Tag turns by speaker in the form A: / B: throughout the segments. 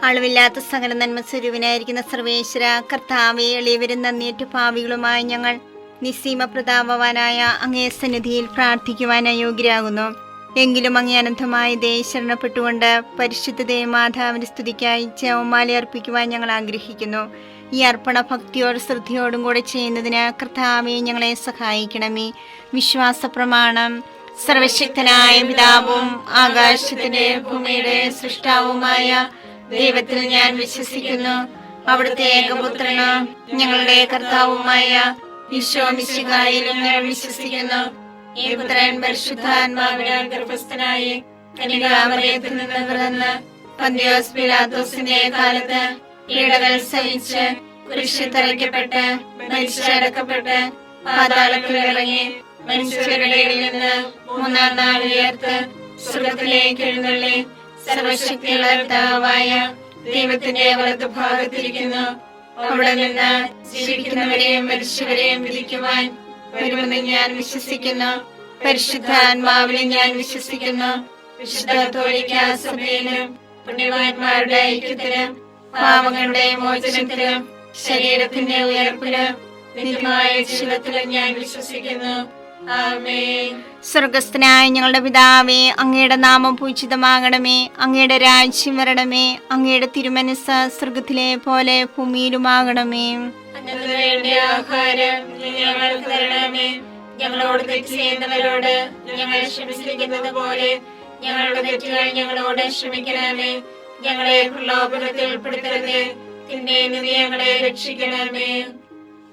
A: അളവില്ലാത്ത സകല നന്മ സ്വരൂപനായിരിക്കുന്ന സർവേശ്വര കർത്താവെ, എളിയവരും നന്ദിയേറ്റ പാപികളുമായി ഞങ്ങൾ നിസ്സീമ പ്രതാപവാനായ അങ്ങേ സന്നിധിയിൽ പ്രാർത്ഥിക്കുവാൻ അയോഗ്യരാകുന്നു. എങ്കിലും അങ്ങേ അനന്തമായ ദയ ശരണപ്പെട്ടുകൊണ്ട് പരിശുദ്ധ ദേവമാതാവിന്റെ സ്തുതിക്കായി ജപമാല അർപ്പിക്കുവാൻ ഞങ്ങൾ ആഗ്രഹിക്കുന്നു. ഈ അർപ്പണ ഭക്തിയോടും ശ്രദ്ധയോടും കൂടെ ചെയ്യുന്നതിന് കർത്താവെ ഞങ്ങളെ സഹായിക്കണമേ. വിശ്വാസ പ്രമാണം. സർവശക്തനായ പിതാവും ആകാശത്തിന്റെ ഭൂമിയുടെ സൃഷ്ടാവുമായ ദൈവത്തിൽ ഞാൻ വിശ്വസിക്കുന്നു. അവിടുത്തെ ഏകപുത്രനും ഞങ്ങളുടെ കർത്താവുമായ ഈശോ മിശിഹായിലും ഞാൻ വിശ്വസിക്കുന്നു. ഈ പുത്രൻ പരിശുദ്ധാത്മാവിനാൽ ഗർഭസ്ഥനായി കന്യകാമറിയത്തിൽ നിന്ന് പിറന്ന് പന്തിയോസ് പിലാത്തോസിന്റെ കാലത്ത് പീഡകൾ സഹിച്ച് കുരിശിൽ തറയ്ക്കപ്പെട്ട് മരിച്ചടക്കപ്പെട്ട് പാതാളത്തിൽ ഇറങ്ങി മനുഷ്യരുടെ ഇടയിൽ നിന്ന് മൂന്നാം നാൾ ഉയർത്ത് സ്വർഗ്ഗത്തിലേക്ക് എഴുന്നള്ളി സർവശക്തിയുള്ള പിതാവായ ദൈവത്തിന്റെ വലതുഭാഗത്തിരിക്കുന്നു. അവിടെ നിന്ന് ജീവിക്കുന്നവരെയും മരിച്ചവരെയും വിധിക്കുവാൻ വരുമെന്ന് ഞാൻ വിശ്വസിക്കുന്നു. പരിശുദ്ധാത്മാവിനെ ഞാൻ വിശ്വസിക്കുന്നു. വിശുദ്ധ കത്തോലിക്കാ സഭയിലും പുണ്യവാന്മാരുടെ ഐക്യത്തിലും പാപങ്ങളുടെ മോചനത്തിലും ശരീരത്തിന്റെ ഉയർപ്പിലും നിത്യമായ ജീവിതത്തിലും ഞാൻ വിശ്വസിക്കുന്നു. ആമേൻ. സ്വർഗസ്ഥനായ ഞങ്ങളുടെ പിതാവേ, അങ്ങയുടെ നാമം പൂജിതമാകണമേ. അങ്ങയുടെ രാജ്യം വരണമേ. അങ്ങയുടെ തിരുമനസ്സ് സ്വർഗത്തിലെ പോലെ ഭൂമിയിലുമാകണമേ.
B: വേണ്ട ആഹാരം ഞങ്ങൾക്ക് തരണമേ. ഞങ്ങളോട് തെറ്റ് ചെയ്യുന്നവരോട് ഞങ്ങൾ ക്ഷമിച്ചിരിക്കുന്നത് പോലെ ഞങ്ങളുടെ തെറ്റുകൾ ഞങ്ങളോട് ക്ഷമിക്കണമേ. ഞങ്ങളെ പ്രലോഭനത്തിൽ ഉൾപ്പെടുത്തരുതേ, തിന്മയിൽ നിന്ന് ഞങ്ങളെ രക്ഷിക്കണമേ.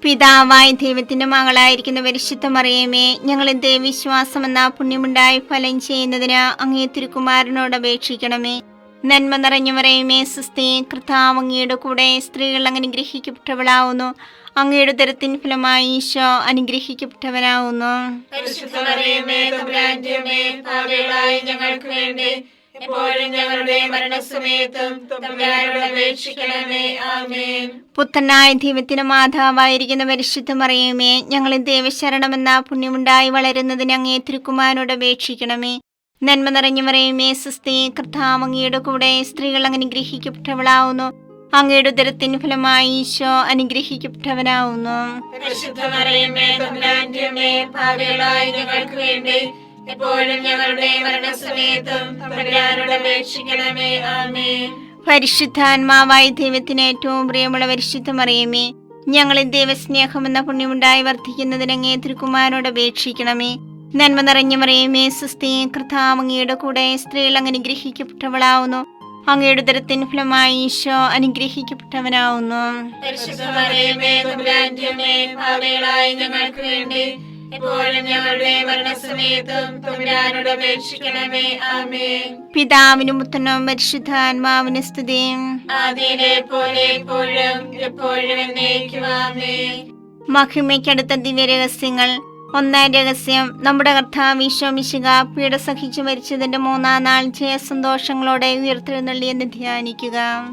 A: പിതാവായ ദൈവത്തിന്റെ മകളായിരിക്കുന്ന പരിശുദ്ധ മറിയമേ, ഞങ്ങളെ ദൈവവിശ്വാസം എന്ന പുണ്യമുണ്ടായി ഫലം ചെയ്യുന്നതിന് അങ്ങേ തിരുക്കുമാരനോട് അപേക്ഷിക്കണമേ. നന്മ നിറഞ്ഞ മറിയമേ, സ്വസ്തി, കർത്താവ് അങ്ങയുടെ കൂടെ സ്ത്രീകൾ അനുഗ്രഹിക്കപ്പെട്ടവളാവുന്നു. അങ്ങയുടെ ഉദരത്തിൻ ഫലമായി ഈശോ അനുഗ്രഹിക്കപ്പെട്ടവനാവുന്നു.
B: പരിശുദ്ധ മറിയമേ, തമ്പുരാന്റെ അമ്മേ, പാപികളായ ഞങ്ങൾക്ക് വേണ്ടി എപ്പോഴും ഞങ്ങളുടെ മരണസമയത്തും തമ്പുരാനോട് അപേക്ഷിക്കണമേ. ആമേൻ.
A: പുത്രനായ ദൈവത്തിന്റെ മാതാവായിരിക്കുന്ന പരിശുദ്ധ മറിയമേ, ഞങ്ങളെ ദൈവശരണമെന്ന പുണ്യമുണ്ടായി വളരുന്നതിന് അങ്ങേ തിരുക്കുമാരനോട് അപേക്ഷിക്കണമേ. നന്മ നിറഞ്ഞ മറിയമേ, സ്വസ്തി, കർത്താവ് അങ്ങയുടെ കൂടെ സ്ത്രീകൾ അനുഗ്രഹിക്കപ്പെട്ടവളാവുന്നു. അങ്ങയുടെ ഉദരത്തിൻ ഫലമായി ഈശോ അനുഗ്രഹിക്കപ്പെട്ടവനാവുന്നു.
B: പരിശുദ്ധ മറിയമേ, തമ്പുരാന്റെ അമ്മേ, പാപികളായ ഞങ്ങൾക്ക് വേണ്ടി എപ്പോഴും ഞങ്ങളുടെ മരണസമയത്തും തമ്പുരാനോട് അപേക്ഷിക്കണമേ. ആമേൻ.
A: പരിശുദ്ധാത്മാവായ ദൈവത്തിന് ഏറ്റവും പ്രിയമുള്ള പരിശുദ്ധ മറിയമേ, ഞങ്ങളെ ദൈവസ്നേഹമെന്ന പുണ്യമുണ്ടായി വർദ്ധിക്കുന്നതിന് അങ്ങേ തിരുക്കുമാരനോട് അപേക്ഷിക്കണമേ. നന്മ നിറഞ്ഞ മറിയമേ, സ്വസ്തി, കർത്താവ് അങ്ങയുടെ കൂടെ സ്ത്രീകൾ അനുഗ്രഹിക്കപ്പെട്ടവളാവുന്നു. അങ്ങയുടെ ഉദരത്തിൻ ഫലമായി ഈശോ അനുഗ്രഹിക്കപ്പെട്ടവനാവുന്നു.
B: പരിശുദ്ധ മറിയമേ, തമ്പുരാന്റെ അമ്മേ, പാപികളായ ഞങ്ങൾക്ക് വേണ്ടി എപ്പോഴും ഞങ്ങളുടെ മരണസമയത്തും തമ്പുരാനോട് അപേക്ഷിക്കണമേ. ആമേൻ.
A: പിതാവിനും പുത്രനും പരിശുദ്ധാത്മാവിനും സ്തുതി.
B: ആദിയിലെ പോലെ എപ്പോഴും എപ്പോഴും എന്നേക്കും. ആമേൻ.
A: മഹിമയ്ക്കടുത്ത ദിവ്യരഹസ്യങ്ങൾ. ഒന്നാം രഹസ്യം, നമ്മുടെ കർത്താവ് ഈശോ മിശിഹാ പീഡ സഹിച്ചു മരിച്ചതിന്റെ മൂന്നാം നാൾ ജയസന്തോഷങ്ങളോടെ ഉയർത്തെഴുന്നള്ളിയെന്ന് ധ്യാനിക്കുക.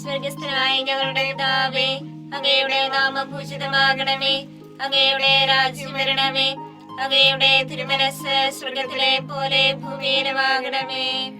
B: സ്വർഗസ്ഥനായ ഞങ്ങളുടെ പിതാവേ, അങ്ങയുടെ നാമം പൂജിതമാകണമേ. അങ്ങയുടെ രാജ്യം വരണമേ. അങ്ങയുടെ തിരുമനസ്സ് സ്വർഗത്തിലെ പോലെ ഭൂമിയിലുമാകണമേ.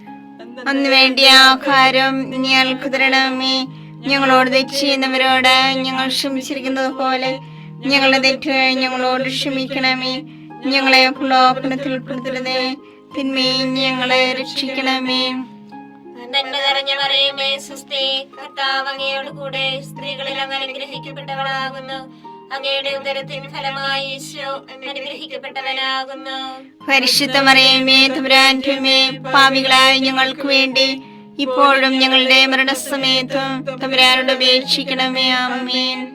A: അന്ന് വേണ്ടിയ ആഹാരം ഞങ്ങൾക്ക് തരണമേ. ഞങ്ങളോട് തെറ്റ് ചെയ്യുന്നവരോട് ഞങ്ങൾ ക്ഷമിച്ചിരിക്കുന്നത് പോലെ ഞങ്ങളുടെ തെറ്റുകൾ ഞങ്ങളോട് ക്ഷമിക്കണമേ. ഞങ്ങളെ പ്രലോഭനത്തിൽ ഉൾപ്പെടുത്തരുതേ, തിന്മയിൽ ഞങ്ങളെ രക്ഷിക്കണമേ.
B: നന്മ നിറഞ്ഞ മറിയമേ, സ്വസ്തി, കർത്താവ് അങ്ങയോട് കൂടെ സ്ത്രീകളിൽ അങ്ങ് അനുഗ്രഹിക്കപ്പെട്ടവളാകുന്നു. അങ്ങയുടെ ഉദരത്തിൻ ഫലമായി ഈശോ അനുഗ്രഹിക്കപ്പെട്ടവനാകുന്നു.
A: പരിശുദ്ധ മറിയമേ, തമ്പുരാന്റെ അമ്മേ, പാപികളായ ഞങ്ങൾക്ക് വേണ്ടി ഇപ്പോഴും ഞങ്ങളുടെ മരണസമയത്തും തമ്പുരാനോട് അപേക്ഷിക്കണമേ. ആമേൻ.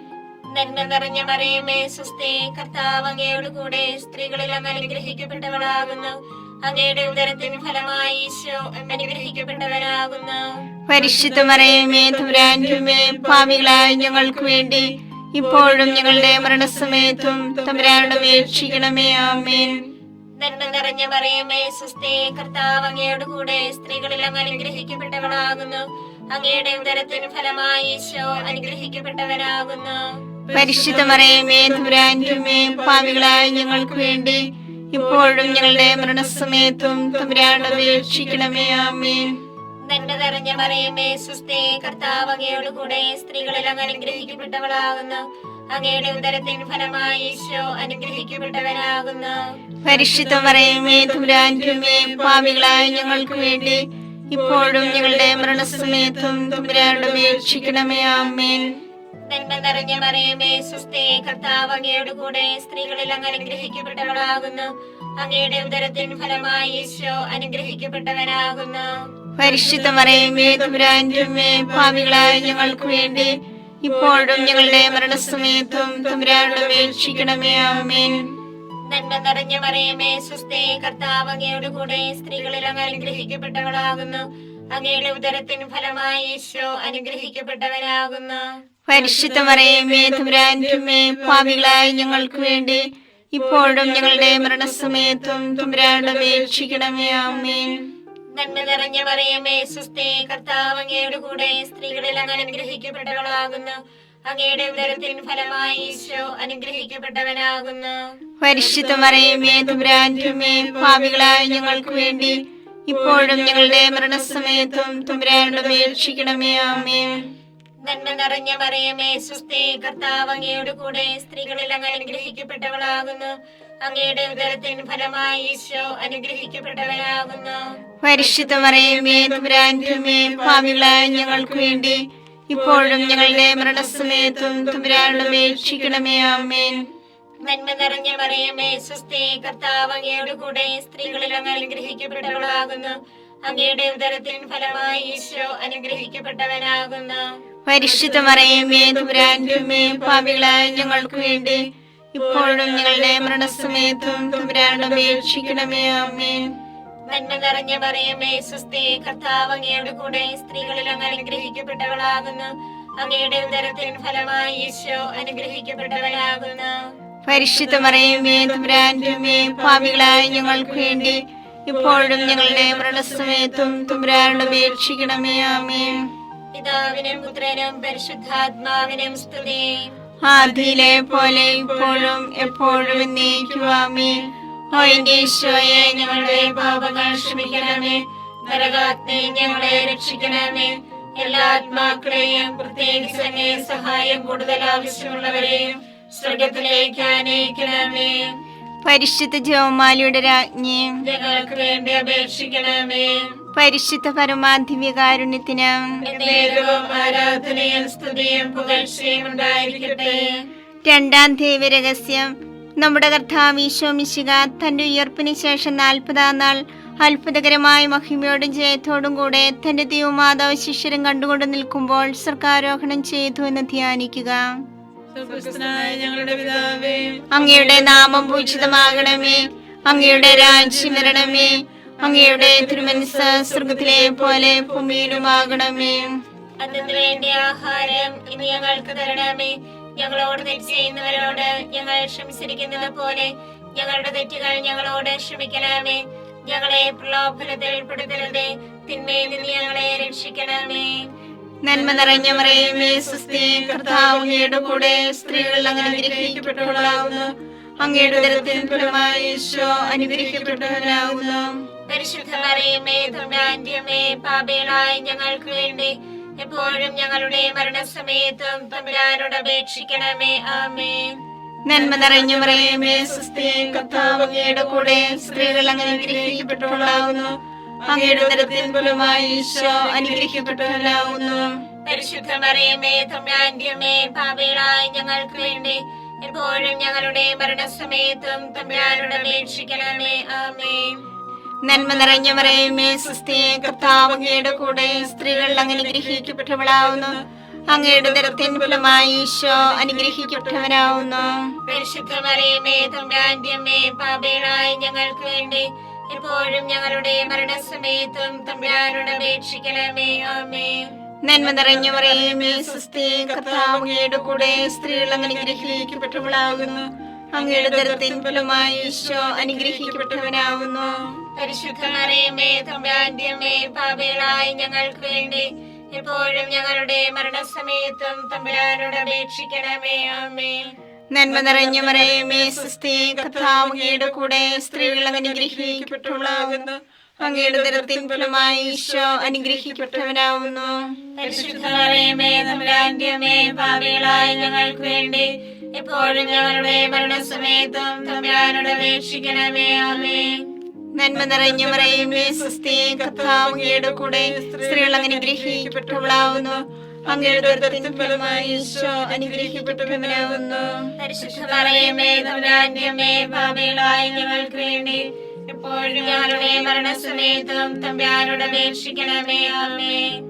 B: നന്മ നിറഞ്ഞ മറിയമേ, സ്വസ്തി, കർത്താവ് അങ്ങയോട് കൂടെ സ്ത്രീകളിൽ അങ്ങ് അനുഗ്രഹിക്കപ്പെട്ടവളാകുന്നു. അങ്ങയുടെ ഉദരത്തിൻ ഫലമായി ഈശോ അനുഗ്രഹിക്കപ്പെട്ടവനാകുന്നു.
A: പരിശുദ്ധ മറിയമേ, തമ്പുരാന്റെ അമ്മേ, പാപികളായ ഞങ്ങൾക്ക് വേണ്ടി ഇപ്പോഴും ഞങ്ങളുടെ മരണസമയത്തും തമ്പുരാനോട് അപേക്ഷിക്കണമേ. ആമേൻ.
B: നന്മ നിറഞ്ഞ മറിയമേ, സ്വസ്തി, കർത്താവ് അങ്ങയോട് കൂടെ സ്ത്രീകളിൽ അങ്ങ് അനുഗ്രഹിക്കപ്പെട്ടവളാകുന്നു. അങ്ങയുടെ ഉദരത്തിൻ ഫലമായി ഈശോ അനുഗ്രഹിക്കപ്പെട്ടവനാകുന്നു.
A: പരിശുദ്ധ മറിയമേ, തമ്പുരാന്റെ അമ്മേ, പാപികളായ ഞങ്ങൾക്ക് വേണ്ടി ഇപ്പോഴും ഞങ്ങളുടെ മരണസമയത്തും തമ്പുരാനോട് അപേക്ഷിക്കണമേ. ആമേൻ.
B: നന്മ നിറഞ്ഞ മറിയമേ സുസ്ഥി, കർത്താവ് അങ്ങയോട് കൂടെ സ്ത്രീകളിൽ അങ്ങ് അനുഗ്രഹിക്കപ്പെട്ടവളാകുന്നു. അങ്ങയുടെ ഉദരത്തിൻ ഫലമായി ഈശോ അനുഗ്രഹിക്കപ്പെട്ടവനാകുന്നു.
A: പരിശുദ്ധ മറിയമേ തമ്പുരാന്റെ അമ്മേ, പാപികളായ ഞങ്ങൾക്ക് വേണ്ടി ഇപ്പോഴും ഞങ്ങളുടെ മരണസമയത്തും തമ്പുരാനോട് അപേക്ഷിക്കണമേ. ആമേൻ.
B: നന്മ നിറഞ്ഞ മറിയമേ സുസ്ഥി, കർത്താവ് അങ്ങയോട് കൂടെ സ്ത്രീകളിൽ അങ്ങ് അനുഗ്രഹിക്കപ്പെട്ടവളാകുന്നു. അങ്ങയുടെ ഉദരത്തിൻ ഫലമായി ഈശോ അനുഗ്രഹിക്കപ്പെട്ടവനാകുന്നു.
A: പരിശുദ്ധ മറിയമേ തമ്പുരാന്റെ അമ്മേ, പാപികളായ ഞങ്ങൾക്ക് വേണ്ടി ഇപ്പോഴും ഞങ്ങളുടെ മരണസമയത്തും തമ്പുരാനോട് അപേക്ഷിക്കണമേ. ആമേൻ.
B: നന്മ നിറഞ്ഞ മറിയമേ സുസ്ഥി, കർത്താവ് അങ്ങയോട് കൂടെ സ്ത്രീകളിൽ അങ്ങ് അനുഗ്രഹിക്കപ്പെട്ടവളാകുന്നു. അങ്ങയുടെ ഉദരത്തിൻ ഫലമായി ഈശോ അനുഗ്രഹിക്കപ്പെട്ടവനാകുന്നു.
A: പരിശുദ്ധ മറിയമേ തമ്പുരാന്റെ അമ്മേ, പാപികളായ ഞങ്ങൾക്ക് വേണ്ടി ഇപ്പോഴും ഞങ്ങളുടെ മരണസമയത്തും തമ്പുരാനോട് അപേക്ഷിക്കണമേ. ആമേൻ.
B: നന്മ നിറഞ്ഞ മറിയമേ സുസ്ഥി, കർത്താവ് അങ്ങയോട് കൂടെ സ്ത്രീകളിൽ അങ്ങ് അനുഗ്രഹിക്കപ്പെട്ടവളാകുന്നു. അങ്ങയുടെ ഉദരത്തിൻ ഫലമായി ഈശോ അനുഗ്രഹിക്കപ്പെട്ടവനാകുന്നു.
A: പരിശുദ്ധ മറിയമേ തമ്പുരാന്റെ അമ്മേ, പാപികളായ ഞങ്ങൾക്ക് വേണ്ടി ഇപ്പോഴും ഞങ്ങളുടെ മരണസമയത്തും തമ്പുരാനോട് അപേക്ഷിക്കണമേ. ആമേൻ.
B: നന്മ നിറഞ്ഞ മറിയമേ സുസ്ഥി, കർത്താവ് അങ്ങയോട് കൂടെ സ്ത്രീകളിൽ അങ്ങ് അനുഗ്രഹിക്കപ്പെട്ടവളാകുന്നു. അങ്ങയുടെ ഉദരത്തിൻ ഫലമായി ഈശോ അനുഗ്രഹിക്കപ്പെട്ടവനാകുന്നു.
A: പരിശുദ്ധ മറിയമേ തമ്പുരാന്റെ അമ്മേ, പാപികളായ ഞങ്ങൾക്ക് വേണ്ടി ഇപ്പോഴും ഞങ്ങളുടെ മരണസമയത്തും തമ്പുരാനോട് അപേക്ഷിക്കണമേ. ആമേൻ.
B: നന്മ നിറഞ്ഞ മറിയമേ സുസ്ഥി, കർത്താവ് അങ്ങയോട് കൂടെ സ്ത്രീകളിൽ അങ്ങ് അനുഗ്രഹിക്കപ്പെട്ടവളാകുന്നു. അങ്ങയുടെ ഉദരത്തിൻ ഫലമായി ഈശോ അനുഗ്രഹിക്കപ്പെട്ടവനാകുന്നു.
A: പരിശുദ്ധ മറിയമേ തമ്പുരാന്റെ അമ്മേ, പാപികളായ ഞങ്ങൾക്ക് വേണ്ടി ഇപ്പോഴും ഞങ്ങളുടെ മരണസമയത്തും തമ്പുരാനോട് അപേക്ഷിക്കണമേ. ആമേൻ.
B: നന്മ നിറഞ്ഞ മറിയമേ സുസ്ഥി, കർത്താവ് അങ്ങയോട് കൂടെ സ്ത്രീകളിൽ അങ്ങ് അനുഗ്രഹിക്കപ്പെട്ടവളാകുന്നു. അങ്ങയുടെ ഉദരത്തിൻ ഫലമായി ഈശോ അനുഗ്രഹിക്കപ്പെട്ടവനാകുന്നു.
A: പരിശുദ്ധ മറിയമേ തമ്പുരാന്റെ അമ്മേ, പാപികളായ ഞങ്ങൾക്ക് വേണ്ടി ഇപ്പോഴും ഞങ്ങളുടെ മരണസമയത്തും തമ്പുരാനോട് അപേക്ഷിക്കണമേ. ആമേൻ.
B: പിതാവിനും പുത്രനും പരിശുദ്ധാത്മാവിനും സ്തുതി.
A: ആദിയിലെ പോലെ ഇപ്പോഴും എപ്പോഴും എന്നേക്കും. ആമേൻ. ഓ എന്റെ ഈശോയെ, ഞങ്ങളുടെ പാപങ്ങൾ ക്ഷമിക്കണമേ.
B: നരകാഗ്നി ഞങ്ങളെ രക്ഷിക്കണമേ. എല്ലാ ആത്മാക്കളെയും പ്രത്യേകിച്ച് അങ്ങേ സഹായം കൂടുതൽ ആവശ്യമുള്ളവരെയും സ്വർഗത്തിലേക്ക് ആനയിക്കണമേ.
A: പരിശുദ്ധ ജപമാലയുടെ രാജ്ഞി,
B: ഞങ്ങൾക്ക് വേണ്ടി അപേക്ഷിക്കണമേ.
A: പരിശുദ്ധ പരമാധിവ്യകാരുണ്യത്തിന്
B: എന്നേരവും ആരാധനയും സ്തുതിയും പുകഴ്ചയും ഉണ്ടായിരിക്കട്ടെ.
A: രണ്ടാം ദൈവരഹസ്യം. നമ്മുടെ കർത്താവ് ഈശോ മിശിഹ തന്റെ ഉയർപ്പിന് ശേഷം 40-ാം നാൾ അത്ഭുതകരമായ മഹിമയോടും ജയത്തോടും കൂടെ തന്റെ ദൈവമാതാവ് ശിഷ്യരും കണ്ടുകൊണ്ട് നിൽക്കുമ്പോൾ സ്വർഗ്ഗാരോഹണം ചെയ്തു എന്ന് ധ്യാനിക്കുക.
C: ഞങ്ങളുടെ പിതാവേ,
A: അങ്ങയുടെ നാമം പൂജിതമാകണമേ. അങ്ങയുടെ രാജ്യം വരണമേ. അങ്ങയുടെ തിരുമനസ്സ് സ്വർഗ്ഗത്തിലെ പോലെ ഭൂമിയിലുമാകണമേ.
B: അതിനു വേണ്ടി ആഹാരം ഇനി ഞങ്ങൾക്ക് തരണമേ. ഞങ്ങളോട് തെറ്റ് ചെയ്യുന്നവരോട് ഞങ്ങൾ ക്ഷമിച്ചിരിക്കുന്നത് പോലെ ഞങ്ങളുടെ തെറ്റുകൾ ഞങ്ങളോട് ക്ഷമിക്കണമേ. ഞങ്ങളെ പ്രലോഭനത്തിൽ ഉൾപ്പെടുത്തരുതേ, തിന്മയിൽ നിന്ന് ഞങ്ങളെ രക്ഷിക്കണമേ.
A: നന്മ നിറഞ്ഞ മറിയമേ സുസ്ഥി, കർത്താവ് അങ്ങയുടെ കൂടെ സ്ത്രീകൾ അങ്ങ് അനുഗ്രഹിക്കപ്പെട്ടവളാകുന്നു. അങ്ങയുടെ ഉദരത്തിൻ ഫലമായി ഈശോ അനുഗ്രഹിക്കപ്പെട്ടവനാകുന്നു.
B: പരിശുദ്ധ മറിയമേ തമ്പുരാന്റെ അമ്മേ, പാപികളായ ഞങ്ങൾക്ക് വേണ്ടി എപ്പോഴും ഞങ്ങളുടെ മരണസമയത്തും തമ്പുരാനോട് അപേക്ഷിക്കണമേ. ആമേൻ.
A: നന്മ നിറഞ്ഞ മറിയമേ സുസ്ഥി, കർത്താവ് അങ്ങയുടെ കൂടെ സ്ത്രീകൾ അങ്ങ് അനുഗ്രഹിക്കപ്പെട്ടവളാകുന്നു. അങ്ങയുടെ ഉദരത്തിൻ ഫലമായി ഈശോ അനുഗ്രഹിക്കപ്പെട്ടവനാകുന്നു.
B: പരിശുദ്ധ മറിയമേ തമ്പുരാന്റെ അമ്മേ, പാപികളായ ഞങ്ങൾക്ക് വേണ്ടി എപ്പോഴും ഞങ്ങളുടെ മരണസമയത്തും തമ്പുരാനോട് അപേക്ഷിക്കണമേ. ആമേൻ.
A: നന്മ നിറഞ്ഞ മറിയമേ സുസ്ഥി, കർത്താവ് അങ്ങയുടെ കൂടെ സ്ത്രീകൾ അങ്ങ് അനുഗ്രഹിക്കപ്പെട്ടവളാകുന്നു. അങ്ങയുടെ ഉദരത്തിൻ ഫലമായി ഈശോ അനുഗ്രഹിക്കപ്പെട്ടവനാകുന്നു.
B: പരിശുദ്ധ മറിയമേ തമ്പുരാന്റെ അമ്മേ, പാപികളായ ഞങ്ങൾക്ക് വേണ്ടി എപ്പോഴും ഞങ്ങളുടെ മരണസമയത്തും തമ്പുരാനോട് അപേക്ഷിക്കണമേ. ആമേൻ.
A: നന്മ നിറഞ്ഞ മറിയമേ സുസ്ഥി, കർത്താവ് അങ്ങയുടെ കൂടെ സ്ത്രീകൾ അങ്ങ് അനുഗ്രഹിക്കപ്പെട്ടവളാകുന്നു. അങ്ങയുടെ ഉദരത്തിൻ ഫലമായി ഈശോ അനുഗ്രഹിക്കപ്പെട്ടവനാകുന്നു.
B: പരിശുദ്ധ മറിയമേ തമ്പുരാന്റെ അമ്മേ, പാപികളായ ഞങ്ങൾക്ക് വേണ്ടി എപ്പോഴും ഞങ്ങളുടെ മരണസമയത്തും തമ്പുരാനോട് അപേക്ഷിക്കണമേ. ആമേൻ.
A: നന്മ നിറഞ്ഞ മറിയമേ സുസ്ഥി, കർത്താവ് അങ്ങയുടെ കൂടെ സ്ത്രീകൾ അങ്ങ് അനുഗ്രഹിക്കപ്പെട്ടവളാകുന്നു. അങ്ങയുടെ ഉദരത്തിൻ ഫലമായി ഈശോ അനുഗ്രഹിക്കപ്പെട്ടവനാവുന്നു.
B: പരിശുദ്ധ മറിയമേ തമ്പുരാന്റെ അമ്മേ, പാപികളായ ഞങ്ങൾക്ക് വേണ്ടി എപ്പോഴും ഞങ്ങളുടെ മരണസമയത്തും തമ്പുരാനോട് അപേക്ഷിക്കണമേ. ആമേൻ.
A: നന്മ നിറഞ്ഞ മറിയമേ, സ്വസ്തി, കർത്താവ് അങ്ങയുടെ കൂടെ, സ്ത്രീകൾ അനുഗ്രഹിക്കപ്പെട്ടവളാവുന്നു. അങ്ങയുടെ ഉദരത്തിൻ ഫലമായി ഈശോ അനുഗ്രഹിക്കപ്പെട്ടവനാവുന്നു.
B: പരിശുദ്ധ മറിയമേ തമ്പുരാന്റെ അമ്മേ, പാപികളായ ഞങ്ങൾക്ക് വേണ്ടി എപ്പോഴും ഞങ്ങളുടെ മരണസമയത്തും തമ്പുരാനോട് അപേക്ഷിക്കണമേ. ആമേൻ.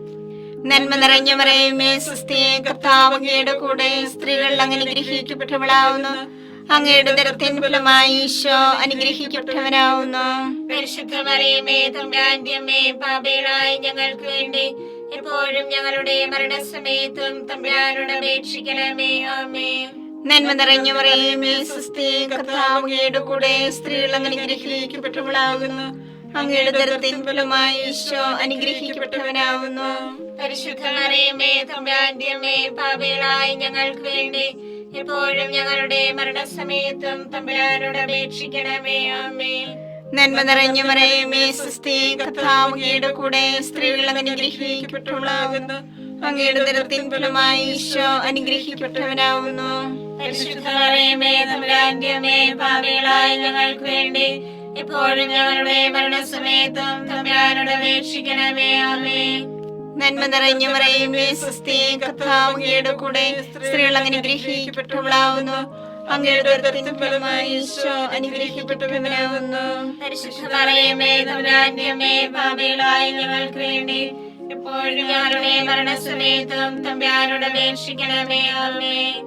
A: നന്മ നിറഞ്ഞ മറിയമേ, സ്വസ്തി, കർത്താവ് അങ്ങയുടെ കൂടെ, സ്ത്രീകൾ അനുഗ്രഹിക്കപ്പെട്ടവളാവുന്നു. അങ്ങയുടെ ഉദരത്തിൻ ഫലമായി ഈശോ അനുഗ്രഹിക്കപ്പെട്ടവനാവുന്നു.
B: പരിശുദ്ധ മറിയമേ തമ്പുരാന്റെ അമ്മേ, പാപികളായ ഞങ്ങൾക്ക് വേണ്ടി എപ്പോഴും ഞങ്ങളുടെ മരണസമയത്തും തമ്പുരാനോട് അപേക്ഷിക്കണമേ. ആമേൻ.
A: നന്മ നിറഞ്ഞ മറിയമേ, സ്വസ്തി, കർത്താവ് അങ്ങയുടെ കൂടെ, സ്ത്രീകൾ അനുഗ്രഹിക്കപ്പെട്ടവളാകുന്നു. അങ്ങയുടെ ഉദരത്തിൻ ഫലമായി ഈശോ അനുഗ്രഹിക്കപ്പെട്ടവനാവുന്നു.
B: പരിശുദ്ധ മറിയമേ തമ്പുരാന്റെ അമ്മേ, പാപികളായ ഞങ്ങൾക്ക് വേണ്ടി എപ്പോഴും ഞങ്ങളുടെ മരണസമയത്തും തമ്പുരാനോട് അപേക്ഷിക്കണമേ. ആമേൻ.
A: നന്മ നിറഞ്ഞ മറിയമേ, സ്വസ്തി, കർത്താവ് അങ്ങയുടെ കൂടെ, സ്ത്രീകൾ അനുഗ്രഹിക്കപ്പെട്ടവളാകുന്നു. അങ്ങയുടെ ഉദരത്തിൻ ഫലമായി ഈശോ അനുഗ്രഹിക്കപ്പെട്ടവനാവുന്നു.
B: പരിശുദ്ധ മറിയമേ തമ്പുരാന്റെ അമ്മേ, പാപികളായ ഞങ്ങൾക്ക് വേണ്ടി എപ്പോഴും ഞങ്ങളുടെ മരണസമയത്തും തമ്പുരാനോട് അപേക്ഷിക്കണമേ. ആമേൻ.
A: നന്മ നിറഞ്ഞ മറിയമേ, സ്വസ്തി, കർത്താവ് അങ്ങയുടെ കൂടെ, സ്ത്രീകൾ അനുഗ്രഹിക്കപ്പെട്ടവളാവുന്നു. അങ്ങയുടെ ഉദരത്തിൻ ഫലമായി ഈശോ അനുഗ്രഹിക്കപ്പെട്ടവനാവുന്നു.
B: പരിശുദ്ധ മറിയമേ തമ്പുരാന്റെ അമ്മേ, പാപികളായ ഞങ്ങൾക്ക് വേണ്ടി എപ്പോഴും ഞങ്ങളുടെ മരണസമയത്തും തമ്പുരാനോട് അപേക്ഷിക്കണമേ. ആമേൻ.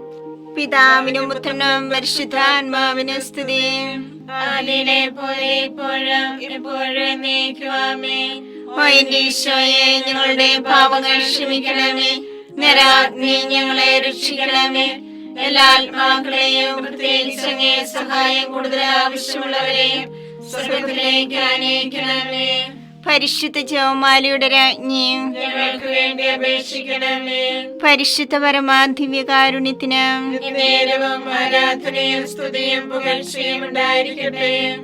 A: പിതാവിനും പുത്രനും പരിശുദ്ധാത്മാവിനും സ്തുതി.
B: ആദിയിലെ പോലെ ഇപ്പോഴും എപ്പോഴും എന്നേക്കും. ആമേൻ.
A: ഓ എന്റെ ഈശോയെ, ഞങ്ങളുടെ പാപങ്ങൾ ക്ഷമിക്കണമേ. നരാഗ്നി ഞങ്ങളെ രക്ഷിക്കണമേ. എല്ലാ ആത്മാക്കളെയും, പ്രത്യേകിച്ച് അങ്ങേ സഹായം കൂടുതൽ ആവശ്യമുള്ളവരെയും സ്വർഗ്ഗത്തിലേക്ക് ആനയിക്കണമേ. പരിശുദ്ധ ജപമാലയുടെ രാജ്ഞിയും
B: ഞങ്ങൾക്ക് വേണ്ടി അപേക്ഷിക്കണമേ.
A: പരിശുദ്ധ പരമാധിവ്യകാരുണ്യത്തിന്
B: നേരവും ആരാധനയും സ്തുതിയും പുകഴ്ചയും ഉണ്ടായിരിക്കട്ടെ.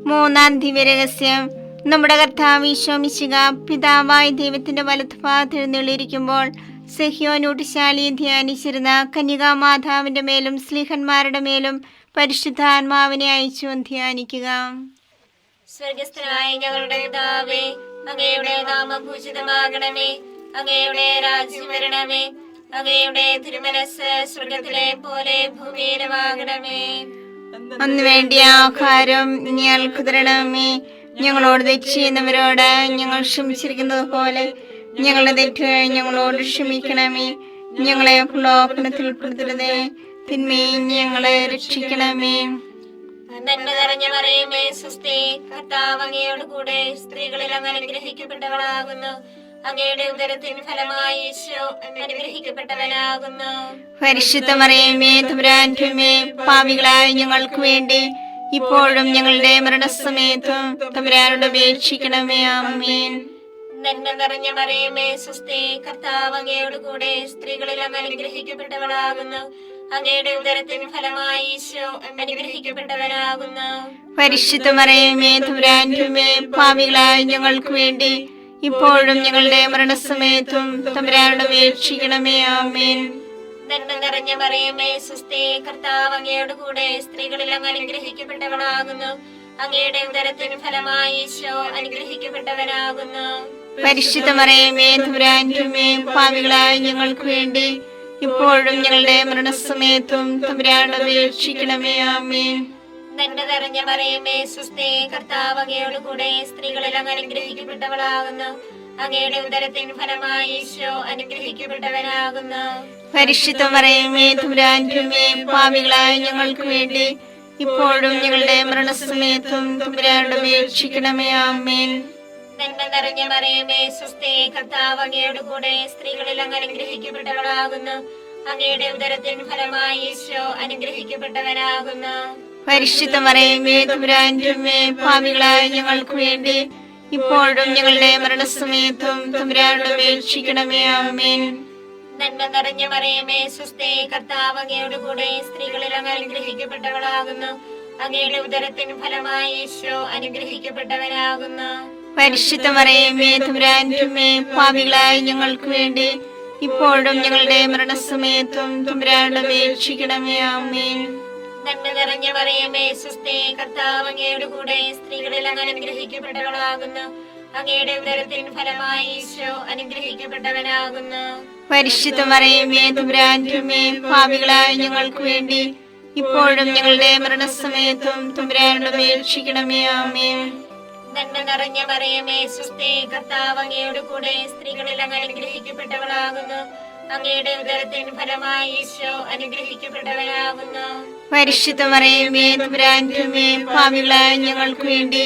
A: മൂന്നാം ദിവ്യരഹസ്യം. നമ്മുടെ കർത്താവ് ഈശോ മിശിഹ പിതാവായ ദൈവത്തിന്റെ വലത്തുഭാഗത്ത് എഴുന്നള്ളിയിരിക്കുമ്പോൾ സഹ്യോനൂട്ടിശാലിയെ ധ്യാനിച്ചിരുന്ന കന്യകാമാതാവിന്റെ മേലും സ്ലീഹന്മാരുടെ മേലും പരിശുദ്ധാത്മാവിനെ അയച്ചു ധ്യാനിക്കുക.
B: സ്വർഗസ്ഥനായ ഞങ്ങളുടെ പിതാവേ, അങ്ങയുടെ നാമം പൂജിതമാകണമേ. അങ്ങയുടെ രാജ്യം വരണമേ. അങ്ങയുടെ തിരുമനസ്സ് സ്വർഗത്തിലെ പോലെ ഭൂമിയിലുമാകണമേ.
A: അന്ന് വേണ്ടിയ ആഹാരം ഞങ്ങൾക്ക് തരണമേ. ഞങ്ങളോട് തെറ്റ് ചെയ്യുന്നവരോട് ഞങ്ങൾ ക്ഷമിച്ചിരിക്കുന്നത് പോലെ ഞങ്ങളുടെ തെറ്റുകൾ ഞങ്ങളോട് ക്ഷമിക്കണമേ. ഞങ്ങളെ പ്രലോഭനത്തിൽ ഉൾപ്പെടുത്തരുതേ, തിന്മയിൽ ഞങ്ങളെ രക്ഷിക്കണമേ.
B: നന്മ നിറഞ്ഞ മറിയമേ, സ്വസ്തി, കർത്താവ് അങ്ങയോട് കൂടെ, സ്ത്രീകളിൽ അങ്ങ് അനുഗ്രഹിക്കപ്പെട്ടവളാകുന്നു. അങ്ങയുടെ ഉദരത്തിൻ ഫലമായി ഈശോ അനുഗ്രഹിക്കപ്പെട്ടവനാകുന്നു.
A: പരിശുദ്ധ മറിയമേ തമ്പുരാന്റെ അമ്മേ, പാപികളായ ഞങ്ങൾക്ക് വേണ്ടി ഇപ്പോഴും ഞങ്ങളുടെ മരണസമയത്തും തമ്പുരാനോട് അപേക്ഷിക്കണമേ. ആമേൻ.
B: നന്മ നിറഞ്ഞ മറിയമേ, സ്വസ്തി, കർത്താവ് അങ്ങയോട് കൂടെ, സ്ത്രീകളിൽ അങ്ങ് അനുഗ്രഹിക്കപ്പെട്ടവളാകുന്നു. അങ്ങയുടെ ഉദരത്തിൻ ഫലമായി ഈശോ അനുഗ്രഹിക്കപ്പെട്ടവനാകുന്നു.
A: പരിശുദ്ധ മറിയമേ തമ്പുരാന്റെ അമ്മേ, പാപികളായ ഞങ്ങൾക്ക് വേണ്ടി ഇപ്പോഴും ഞങ്ങളുടെ മരണസമയത്തും തമ്പുരാനോട് അപേക്ഷിക്കണമേ. ആമേൻ.
B: നന്മ നിറഞ്ഞ മറിയമേ, സ്വസ്തി, കർത്താവ് അങ്ങയോട് കൂടെ, സ്ത്രീകളിൽ അങ്ങ് അനുഗ്രഹിക്കപ്പെട്ടവളാകുന്നു. അങ്ങയുടെ ഉദരത്തിൻ ഫലമായി ഈശോ അനുഗ്രഹിക്കപ്പെട്ടവനാകുന്നു.
A: പരിശുദ്ധ മറിയമേ തമ്പുരാന്റെ അമ്മേ, പാപികളായ ഞങ്ങൾക്ക് വേണ്ടി ഇപ്പോഴും ഞങ്ങളുടെ മരണസമയത്തും തമ്പുരാനോട് അപേക്ഷിക്കണമേ. ആമേൻ.
B: നന്മ നിറഞ്ഞ മറിയമേ, സ്വസ്തി, കർത്താവ് അങ്ങയോട് കൂടെ, സ്ത്രീകളിൽ അങ്ങ് അനുഗ്രഹിക്കപ്പെട്ടവളാകുന്നു. അങ്ങയുടെ ഉദരത്തിൻ ഫലമായി ഈശോ അനുഗ്രഹിക്കപ്പെട്ടവനാകുന്നു.
A: പരിശുദ്ധ മറിയമേ തമ്പുരാന്റെ അമ്മേ, പാപികളായ ഞങ്ങൾക്ക് വേണ്ടി ഇപ്പോഴും ഞങ്ങളുടെ മരണസമയത്തും തമ്പുരാനോട് അപേക്ഷിക്കണമേ. ആമേൻ.
B: നന്മ നിറഞ്ഞ മറിയമേ, സ്വസ്തി, കർത്താവ് അങ്ങയോട് കൂടെ, സ്ത്രീകളിൽ അങ്ങ് അനുഗ്രഹിക്കപ്പെട്ടവളാകുന്നു. അങ്ങയുടെ ഉദരത്തിൻ ഫലമായി ഈശോ അനുഗ്രഹിക്കപ്പെട്ടവനാകുന്നു.
A: പരിശുദ്ധ മറിയമേ തമ്പുരാന്റെ അമ്മേ, പാപികളായ ഞങ്ങൾക്ക് വേണ്ടി ഇപ്പോഴും ഞങ്ങളുടെ മരണസമയത്തും തമ്പുരാനോട് അപേക്ഷിക്കണമേ. ആമേൻ.
B: നന്മ നിറഞ്ഞ മറിയമേ, സ്വസ്തി, കർത്താവ് അങ്ങയോട് കൂടെ, സ്ത്രീകളിൽ അങ്ങ് അനുഗ്രഹിക്കപ്പെട്ടവളാകുന്നു. അങ്ങയുടെ ഉദരത്തിൻ ഫലമായി ഈശോ അനുഗ്രഹിക്കപ്പെട്ടവനാകുന്നു.
A: പരിശുദ്ധ മറിയമേ തമ്പുരാന്റെ അമ്മേ, പാപികളായ ഞങ്ങൾക്ക് വേണ്ടി ഇപ്പോഴും ഞങ്ങളുടെ മരണസമയത്തും തമ്പുരാനോട് അപേക്ഷിക്കണമേ. ആമേൻ.
B: നന്മ നിറഞ്ഞ മറിയമേ സ്വസ്തി, കർത്താവ് അങ്ങയുടെ കൂടെ സ്ത്രീകളിൽ അങ്ങ് അനുഗ്രഹിക്കപ്പെട്ടവളാകുന്നു. അങ്ങയുടെ ഉദരത്തിൻ ഫലമായി ഈശോ അനുഗ്രഹിക്കപ്പെട്ടവനാകുന്നു.
A: പരിശുദ്ധ മറിയമേ തമ്പുരാന്റെ അമ്മേ, പാപികളായ ഞങ്ങൾക്ക് വേണ്ടി ഇപ്പോഴും ഞങ്ങളുടെ മരണസമയത്തും തമ്പുരാനോട് അപേക്ഷിക്കണമേ. ആമേൻ.
B: നന്മ നിറഞ്ഞ മറിയമേ സ്വസ്തി, കർത്താവ് അങ്ങയുടെ കൂടെ സ്ത്രീകളിൽ അങ്ങ് അനുഗ്രഹിക്കപ്പെട്ടവളാകുന്നു. അങ്ങയുടെ ഉദരത്തിൻ ഫലമായി ഈശോ അനുഗ്രഹിക്കപ്പെട്ടവനാകുന്നു.
A: പരിശുദ്ധ മറിയമേ തമ്പുരാന്റെ അമ്മേ, പാപികളായ ഞങ്ങൾക്ക് വേണ്ടി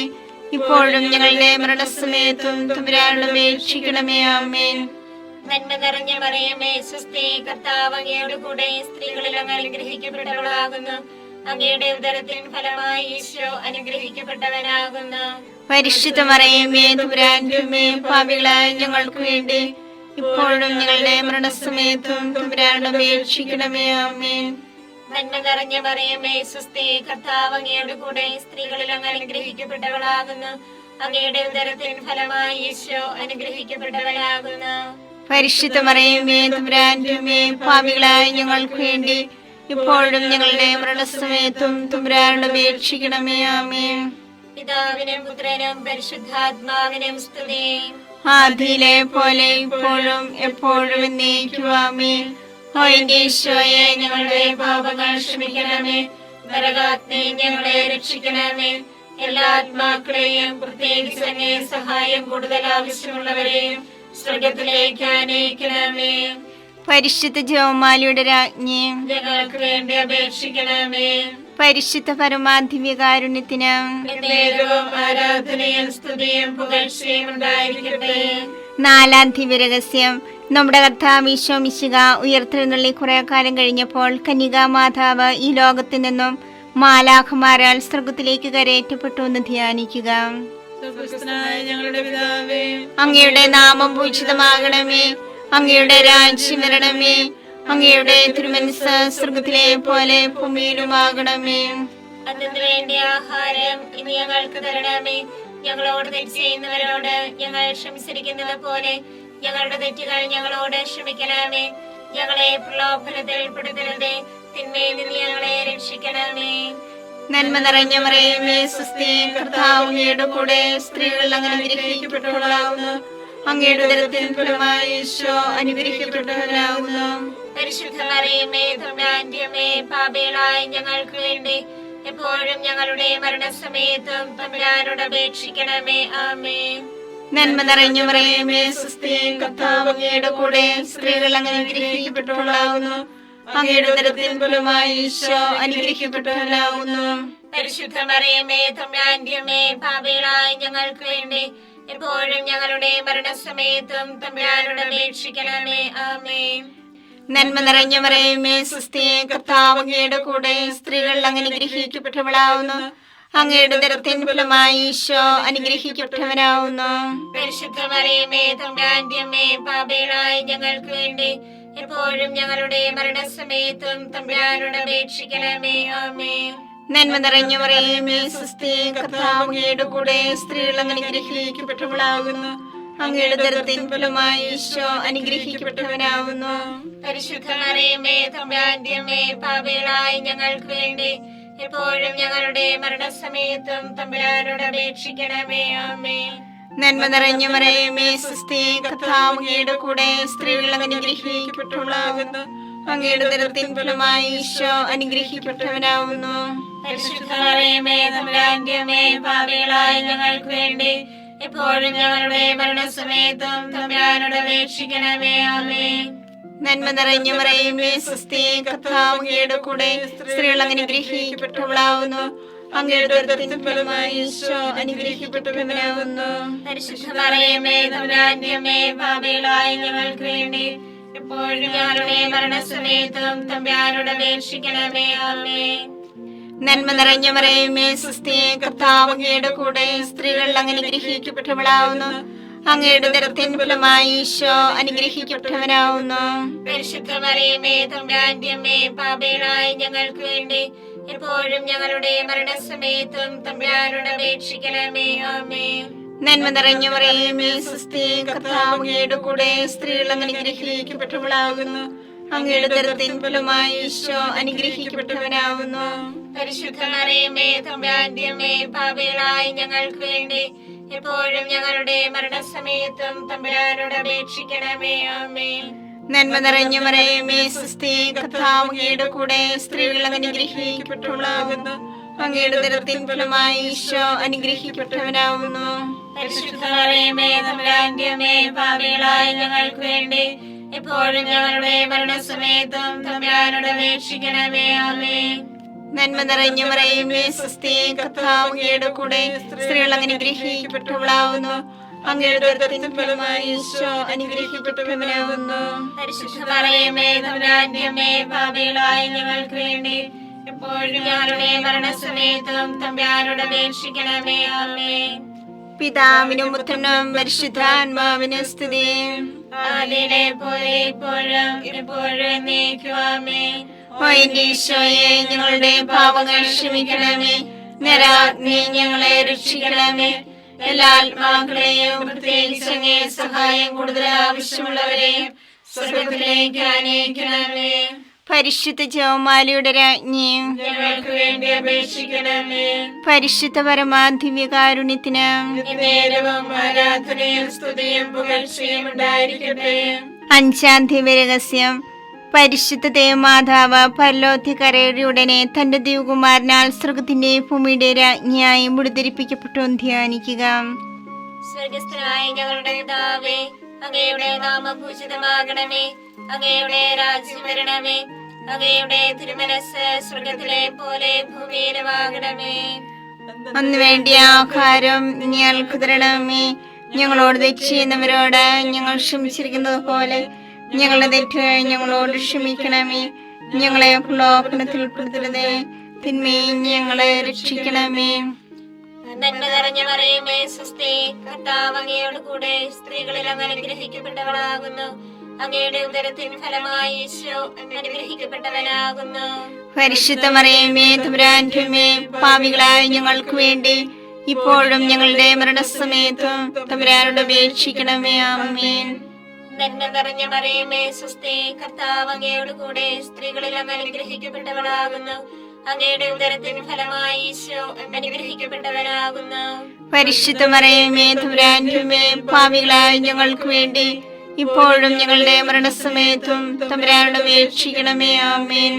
A: ഇപ്പോഴും ഞങ്ങളുടെ മരണസമയത്തും തമ്പുരാനോട് അപേക്ഷിക്കണമേ. ആമേൻ.
B: നന്മ നിറഞ്ഞ മറിയമേ സ്വസ്തി, കർത്താവ് അങ്ങയുടെ കൂടെ സ്ത്രീകളിൽ അങ്ങ് അനുഗ്രഹിക്കപ്പെട്ടവളാകുന്നു. അങ്ങയുടെ ഉദരത്തിൻ ഫലമായി ഈശോ അനുഗ്രഹിക്കപ്പെട്ടവനാകുന്നു.
A: പരിശുദ്ധ മറിയമേ തമ്പുരാന്റെ അമ്മേ, പാപികളായ ഞങ്ങൾക്ക് വേണ്ടി ഇപ്പോഴും ഞങ്ങളുടെ മരണസമയത്തും തമ്പുരാനോട് അപേക്ഷിക്കണമേ. ആമേൻ.
B: നന്മ നിറഞ്ഞ മറിയമേ സ്വസ്തി, കർത്താവ് അങ്ങയുടെ കൂടെ സ്ത്രീകളിൽ അങ്ങ് അനുഗ്രഹിക്കപ്പെട്ടവളാകുന്നു. അങ്ങയുടെ ഉദരത്തിൻ ഫലമായി ഈശോ അനുഗ്രഹിക്കപ്പെട്ടവനാകുന്നു.
A: പരിശുദ്ധ മറിയമേ തമ്പുരാന്റെ അമ്മേ, പാപികളായ ഞങ്ങൾക്ക് വേണ്ടി ഇപ്പോഴും ഞങ്ങളുടെ മരണസമയത്തും തമ്പുരാനോട് അപേക്ഷിക്കണമേ. ആമേൻ.
B: പിതാവിനും പുത്രനും പരിശുദ്ധാത്മാവിനും സ്തുതി.
A: ആദിയിലെ പോലെ ഇപ്പോഴും എപ്പോഴും എന്നേക്കും. ആമേൻ. ഓ എന്റെ ഈശോയെ, ഞങ്ങളുടെ പാപങ്ങൾ ക്ഷമിക്കണമേ.
B: നരകാഗ്നി ഞങ്ങളെ രക്ഷിക്കണമേ. എല്ലാ ആത്മാക്കളെയും പ്രത്യേകിച്ച് അങ്ങേ സഹായം കൂടുതൽ ആവശ്യമുള്ളവരെയും സ്വർഗത്തിലേക്ക് അനയിക്കണമേ.
A: പരിശുദ്ധ ജപമാലയുടെ രാജ്ഞി,
B: ഞങ്ങൾക്ക് വേണ്ടി അപേക്ഷിക്കണമേ.
A: പരിശുദ്ധ പരമാധിവ്യകാരുണ്യത്തിന്
B: എന്നേരവും ആരാധനയും സ്തുതിയും പുകഴ്ചയും ഉണ്ടായിരിക്കട്ടെ.
A: നാലാം ദിവ്യരഹസ്യം. നമ്മുടെ കർത്താവ് ഈശോ മിശിഹ ഉയർത്തെഴുന്നള്ളി കുറെ കാലം കഴിഞ്ഞപ്പോൾ കന്യകാ മാതാവ് ഈ ലോകത്തിൽ നിന്നും മാലാഖമാരാൽ സ്വർഗത്തിലേക്ക് കരയേറ്റപ്പെട്ടു എന്ന് ധ്യാനിക്കുക.
C: സ്വർഗ്ഗസ്ഥനായ ഞങ്ങളുടെ പിതാവേ,
A: അങ്ങയുടെ നാമം പൂജിതമാകണമേ. അങ്ങയുടെ രാജ്യം വരണമേ. അങ്ങയുടെ തിരുമനസ്സ് സ്വർഗത്തിലെ പോലെ ഭൂമിയിലുമാകണമേ.
B: അതിനു വേണ്ടി ആഹാരം ഇനി ഞങ്ങൾക്ക് തരണമേ. ഞങ്ങളോട് തെറ്റ് ചെയ്യുന്നവരോട് ഞങ്ങൾ ക്ഷമിച്ചിരിക്കുന്നത് പോലെ ഞങ്ങളുടെ തെറ്റുകൾ ഞങ്ങളോട് ക്ഷമിക്കണമേ. ഞങ്ങളെ പ്രലോഭനത്തിൽ ഉൾപ്പെടുത്തരുതേ, തിന്മയിൽ നിന്ന് ഞങ്ങളെ രക്ഷിക്കണമേ.
A: നന്മ നിറഞ്ഞ മറിയമേ സ്വസ്തി, കർത്താവ് അങ്ങയുടെ കൂടെ സ്ത്രീകൾ അങ്ങ് അനുഗ്രഹിക്കപ്പെട്ടവളാകുന്നു. അങ്ങയുടെ ഉദരത്തിൻ ഫലമായി ഈശോ അനുഗ്രഹിക്കപ്പെട്ടവനാകുന്നു.
B: പരിശുദ്ധ മറിയമേ തമ്പുരാന്റെ അമ്മേ, പാപികളായ ഞങ്ങൾക്ക് വേണ്ടി എപ്പോഴും ഞങ്ങളുടെ മരണസമയത്തും തമ്പുരാനോട് അപേക്ഷിക്കണമേ. ആമേൻ.
A: നന്മ നിറഞ്ഞ മറിയമേ സ്വസ്തി, കർത്താവ് അങ്ങയുടെ കൂടെ സ്ത്രീകൾ അങ്ങ് അനുഗ്രഹിക്കപ്പെട്ടവളാകുന്നു. അങ്ങയുടെ ഉദരത്തിൻ ഫലമായി ഈശോ അനുഗ്രഹിക്കപ്പെട്ടവനാകുന്നു.
B: പരിശുദ്ധ മറിയമേ തമ്പുരാന്റെ അമ്മേ, പാപികളായ ഞങ്ങൾക്ക് വേണ്ടി എപ്പോഴും ഞങ്ങളുടെ മരണസമയത്തും തമ്പുരാനോട് അപേക്ഷിക്കണമേ. ആമേൻ.
A: നന്മ നിറഞ്ഞ മറിയമേ സ്വസ്തി, കർത്താവ് അങ്ങയുടെ കൂടെ സ്ത്രീകൾ അങ്ങ് അനുഗ്രഹിക്കപ്പെട്ടവളാകുന്നു. അങ്ങയുടെ ഉദരത്തിൻ ഫലമായി ഈശോ അനുഗ്രഹിക്കപ്പെട്ടവനാകുന്നു.
B: പരിശുദ്ധ മറിയമേ തമ്പുരാന്റെ അമ്മേ, പാപികളായ ഞങ്ങൾക്ക് വേണ്ടി എപ്പോഴും ഞങ്ങളുടെ മരണസമയത്തും തമ്പുരാനോട് അപേക്ഷിക്കണമേ. ആമേൻ.
A: നന്മ നിറഞ്ഞ മറിയമേ സ്വസ്തി, കർത്താവ് അങ്ങയുടെ കൂടെ സ്ത്രീകൾ അങ്ങ് അനുഗ്രഹിക്കപ്പെട്ടവളാകുന്നു. അങ്ങയുടെ ഉദരത്തിൻ ഫലമായി ഈശോ അനുഗ്രഹിക്കപ്പെട്ടവനാകുന്നു.
B: പരിശുദ്ധ മറിയമേ തമ്പുരാന്റെ അമ്മേ, പാപികളായ ഞങ്ങൾക്ക് വേണ്ടി എപ്പോഴും ഞങ്ങളുടെ മരണസമയത്തും തമ്പുരാനോട് അപേക്ഷിക്കണമേ. ആമേൻ.
A: നന്മ നിറഞ്ഞ മറിയമേ സ്വസ്തി, കർത്താവ് അങ്ങയുടെ കൂടെ സ്ത്രീകൾ അങ്ങ് അനുഗ്രഹിക്കപ്പെട്ടവളാകുന്നു. അങ്ങയുടെ ഉദരത്തിൻ ഫലമായി ഈശോ അനുഗ്രഹിക്കപ്പെട്ടവനാകുന്നു.
B: പരിശുദ്ധ മറിയമേ തമ്പുരാന്റെ അമ്മേ, പാപികളായ ഞങ്ങൾക്ക് വേണ്ടി എപ്പോഴും ഞങ്ങളുടെ മരണസമയത്തും തമ്പുരാനോട് അപേക്ഷിക്കണമേ. ആമേൻ.
A: നന്മ നിറഞ്ഞ മറിയമേ സ്വസ്തി, കർത്താവ് അങ്ങയുടെ കൂടെ സ്ത്രീകൾ അങ്ങ് അനുഗ്രഹിക്കപ്പെട്ടവളാകുന്നു. അങ്ങയുടെ ഉദരത്തിൻ ഫലമായി ഈശോ അനുഗ്രഹിക്കപ്പെട്ടവനാകുന്നു.
B: പരിശുദ്ധ മറിയമേ തമ്പുരാന്റെ അമ്മേ, പാപികളായ ഞങ്ങൾക്ക് വേണ്ടി എപ്പോഴും ഞങ്ങളുടെ മരണസമയത്തും തമ്പുരാനോട് അപേക്ഷിക്കണമേ. ആമേൻ.
A: നന്മ നിറഞ്ഞ മറിയമേ സ്വസ്തി, കർത്താവ് അങ്ങയുടെ കൂടെ സ്ത്രീകൾ അങ്ങ് അനുഗ്രഹിക്കപ്പെട്ടവളാകുന്നു. അങ്ങയുടെ ഉദരത്തിൻ ഫലമായി ഈശോ അനുഗ്രഹിക്കപ്പെട്ടവനാകുന്നു.
B: പരിശുദ്ധ മറിയമേ തമ്പുരാന്റെ അമ്മേ, പാപികളായ ഞങ്ങൾക്ക് വേണ്ടി എപ്പോഴും ഞങ്ങളുടെ മരണസമയത്തും തമ്പുരാനോട് അപേക്ഷിക്കണമേ. ആമേൻ.
A: നന്മ നിറഞ്ഞ മറിയമേ സ്വസ്തി, കർത്താവ് അങ്ങയുടെ കൂടെ സ്ത്രീകൾ അനുഗ്രഹിക്കപ്പെട്ടവളാകുന്നു. അങ്ങയുടെ ഉദരത്തിൻ ഫലമായി ഈശോ അനുഗ്രഹിക്കപ്പെട്ടവനാകുന്നു.
B: പരിശുദ്ധ മറിയമേ തമ്പുരാന്റെ അമ്മേ, പാപികളായ ഞങ്ങൾക്ക് വേണ്ടി എപ്പോഴും ഞങ്ങളുടെ മരണസമയത്തും തമ്പുരാനോട് അപേക്ഷിക്കണമേ. ആമേൻ.
A: നന്മ നിറഞ്ഞ മറിയമേ സ്വസ്തി, കർത്താവ് അങ്ങയുടെ കൂടെ സ്ത്രീകൾ അനുഗ്രഹിക്കപ്പെട്ടവളാകുന്നു. അങ്ങയുടെ ഉദരത്തിൻ ഫലമായി ഈശോ അനുഗ്രഹിക്കപ്പെട്ടവനാകുന്നു.
B: പരിശുദ്ധ മറിയമേ തമ്പുരാന്റെ അമ്മേ, പാപികളായ ഞങ്ങൾക്ക് വേണ്ടി എപ്പോഴും ഞങ്ങളുടെ മരണസമയത്തും തമ്പുരാനോട് അപേക്ഷിക്കണമേ. ആമേൻ.
A: നന്മ നിറഞ്ഞ മറിയമേ സ്വസ്തി, കർത്താവ് അങ്ങയുടെ കൂടെ സ്ത്രീകൾ അനുഗ്രഹിക്കപ്പെട്ടവളാകുന്നു. അങ്ങയുടെ ഉദരത്തിൻ ഫലമായി ഈശോ അനുഗ്രഹിക്കപ്പെട്ടവനാകുന്നു.
B: പരിശുദ്ധ മറിയമേ തമ്പുരാന്റെ അമ്മേ, പാപികളായ ഞങ്ങൾക്ക് വേണ്ടി എപ്പോഴും ഞങ്ങളുടെ മരണസമയത്തും തമ്പുരാനോട് അപേക്ഷിക്കണമേ. ആമേൻ.
A: പിതാവിനും പുത്രനും പരിശുദ്ധാത്മാവിനും സ്തുതി.
B: ആദിയിലെ പോലെ ഇപ്പോഴും എപ്പോഴും എന്നേക്കും. ആമേൻ.
A: ഓ എന്റെ ഈശോയെ, ഞങ്ങളുടെ പാപങ്ങൾ ക്ഷമിക്കണമേ. നരാഗ്നി ഞങ്ങളെ രക്ഷിക്കണമേ. എല്ലാ ആത്മാക്കളെയും പ്രത്യേകിച്ച് അങ്ങേ സഹായം കൂടുതൽ ആവശ്യമുള്ളവരെയും സ്വർഗത്തിലേക്ക് ആനയിക്കണമേ. പരിശുദ്ധ ജപമാലയുടെ രാജ്ഞിയും
B: ഞങ്ങൾക്ക് വേണ്ടി അപേക്ഷിക്കണമേ.
A: പരിശുദ്ധ പരമാദിവ്യകാരുണ്യത്തിന്
B: നേരവും ആരാധനയും സ്തുതിയും പുകഴ്ചയും ഉണ്ടായിരിക്കട്ടെ.
A: അഞ്ചാം ദിവ്യരഹസ്യം. പരിശുദ്ധ ദേവമാതാവ് പരലോകത്തിക്കരയുടെ ഉടനെ തന്റെ ദിവകുമാരനാൽ സ്വർഗത്തിന്റെ ഭൂമിയുടെ രാജ്ഞിയായി മുടിധരിപ്പിക്കപ്പെട്ടു ധ്യാനിക്കുക.
B: സ്വർഗസ്ഥനായ ഞങ്ങളുടെ പിതാവേ, അങ്ങയുടെ നാമം പൂജിതമാകണമേ. അങ്ങയുടെ രാജ്യം വരണമേ. അങ്ങയുടെ തിരുമനസ്സ് സ്വർഗത്തിലെ പോലെ ഭൂമിയിലുമാകണമേ.
A: അന്ന് വേണ്ടിയ ആഹാരം ഞങ്ങൾക്ക് തരണമേ. ഞങ്ങളോട് തെറ്റ് ചെയ്യുന്നവരോട് ഞങ്ങൾ ക്ഷമിച്ചിരിക്കുന്നത് പോലെ ഞങ്ങളുടെ തെറ്റുകൾ ഞങ്ങളോട് ക്ഷമിക്കണമേ. ഞങ്ങളെ പ്രലോഭനത്തിൽ ഉൾപ്പെടുത്തരുതേ, തിന്മയിൽ ഞങ്ങളെ രക്ഷിക്കണമേ.
B: നന്മ നിറഞ്ഞ മറിയമേ സ്വസ്തി, കർത്താവ് അങ്ങയോട് കൂടെ സ്ത്രീകളിൽ അങ്ങ് അനുഗ്രഹിക്കപ്പെട്ടവളാകുന്നു. അങ്ങയുടെ ഉദരത്തിൻ ഫലമായി ഈശോ അനുഗ്രഹിക്കപ്പെട്ടവനാകുന്നു.
A: പരിശുദ്ധ മറിയമേ തമ്പുരാന്റെ അമ്മേ, പാപികളായ ഞങ്ങൾക്ക് വേണ്ടി ഇപ്പോഴും ഞങ്ങളുടെ മരണസമയത്തും തമ്പുരാനോട് അപേക്ഷിക്കണമേ. ആമേൻ.
B: നന്മ നിറഞ്ഞ മറിയമേ സ്വസ്തി, കർത്താവ് അങ്ങയോട് കൂടെ സ്ത്രീകളിൽ അങ്ങ് അനുഗ്രഹിക്കപ്പെട്ടവളാകുന്നു. അങ്ങയുടെ ഉദരത്തിൻ ഫലമായി ഈശോ അനുഗ്രഹിക്കപ്പെട്ടവനാകുന്നു.
A: പരിശുദ്ധ മറിയമേ തമ്പുരാന്റെ അമ്മേ, പാപികളായ ഞങ്ങൾക്ക് വേണ്ടി ഇപ്പോഴും ഞങ്ങളുടെ മരണസമയത്തും തമ്പുരാനോട് അപേക്ഷിക്കണമേ. ആമേൻ.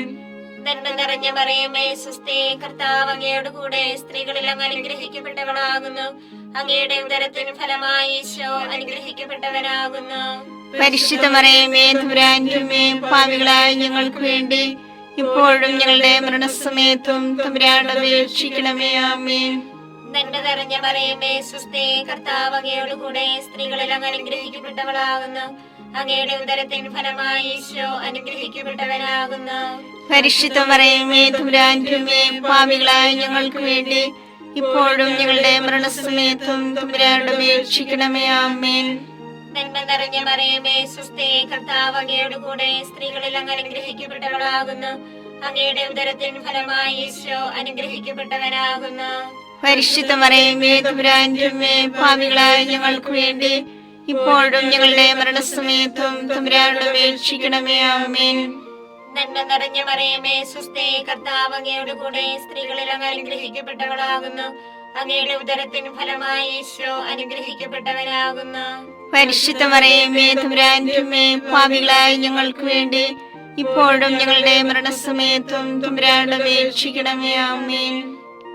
B: നന്മ നിറഞ്ഞ മറിയമേ സ്വസ്തി, കർത്താവ് അങ്ങയോട് കൂടെ സ്ത്രീകളിൽ അങ്ങ് അനുഗ്രഹിക്കപ്പെട്ടവളാകുന്നു. അങ്ങയുടെ ഉദരത്തിൻ ഫലമായി ഈശോ അനുഗ്രഹിക്കപ്പെട്ടവനാകുന്നു.
A: പരിശുദ്ധ മറിയമേ തമ്പുരാന്റെ അമ്മേ, പാപികളായ ഞങ്ങൾക്ക് വേണ്ടി ഇപ്പോഴും ഞങ്ങളുടെ മരണസമയത്തും തമ്പുരാനോട് അപേക്ഷിക്കണമേ. ആമേൻ.
B: നന്മ നിറഞ്ഞ മറിയമേ സ്വസ്തി, കർത്താവ് അങ്ങയോട് കൂടെ സ്ത്രീകളിൽ അങ്ങ് അനുഗ്രഹിക്കപ്പെട്ടവളാകുന്നു. അങ്ങയുടെ ഉദരത്തിൻ ഫലമായി ഈശോ അനുഗ്രഹിക്കപ്പെട്ടവനാകുന്നു.
A: പരിശുദ്ധ മറിയമേ തമ്പുരാന്റെ അമ്മേ, പാപികളായ ഞങ്ങൾക്ക് വേണ്ടി ഇപ്പോഴും ഞങ്ങളുടെ മരണസമയത്തും തമ്പുരാനോട് അപേക്ഷിക്കണമേ. ആമേൻ.
B: നന്മ നിറഞ്ഞ മറിയമേ സ്വസ്തി, കർത്താവ് അങ്ങയോട് കൂടെ സ്ത്രീകളിൽ അങ്ങ് അനുഗ്രഹിക്കപ്പെട്ടവളാകുന്നു. അങ്ങയുടെ ഉദരത്തിൻ ഫലമായി ഈശോ അനുഗ്രഹിക്കപ്പെട്ടവനാകുന്നു.
A: പരിശുദ്ധ മറിയമേ തമ്പുരാന്റെ അമ്മേ, പാപികളായ ഞങ്ങൾക്ക് വേണ്ടി ഇപ്പോഴും ഞങ്ങളുടെ മരണസമയത്തും തമ്പുരാനോട് അപേക്ഷിക്കണമേ. ആമേൻ.
B: നന്മ നിറഞ്ഞ മറിയമേ സ്വസ്തി, കർത്താവ് അങ്ങയോട് കൂടെ സ്ത്രീകളിൽ അങ്ങ് അനുഗ്രഹിക്കപ്പെട്ടവളാകുന്നു. അങ്ങയുടെ ഉദരത്തിൻ ഫലമായി ഈശോ അനുഗ്രഹിക്കപ്പെട്ടവനാകുന്നു.
A: പരിശുദ്ധ മറിയമേ തമ്പുരാന്റെ അമ്മേ, പാപികളായ ഞങ്ങൾക്ക് വേണ്ടി ഇപ്പോഴും ഞങ്ങളുടെ മരണസമയത്തും തമ്പുരാനോട് അപേക്ഷിക്കണമേ. ആമേൻ.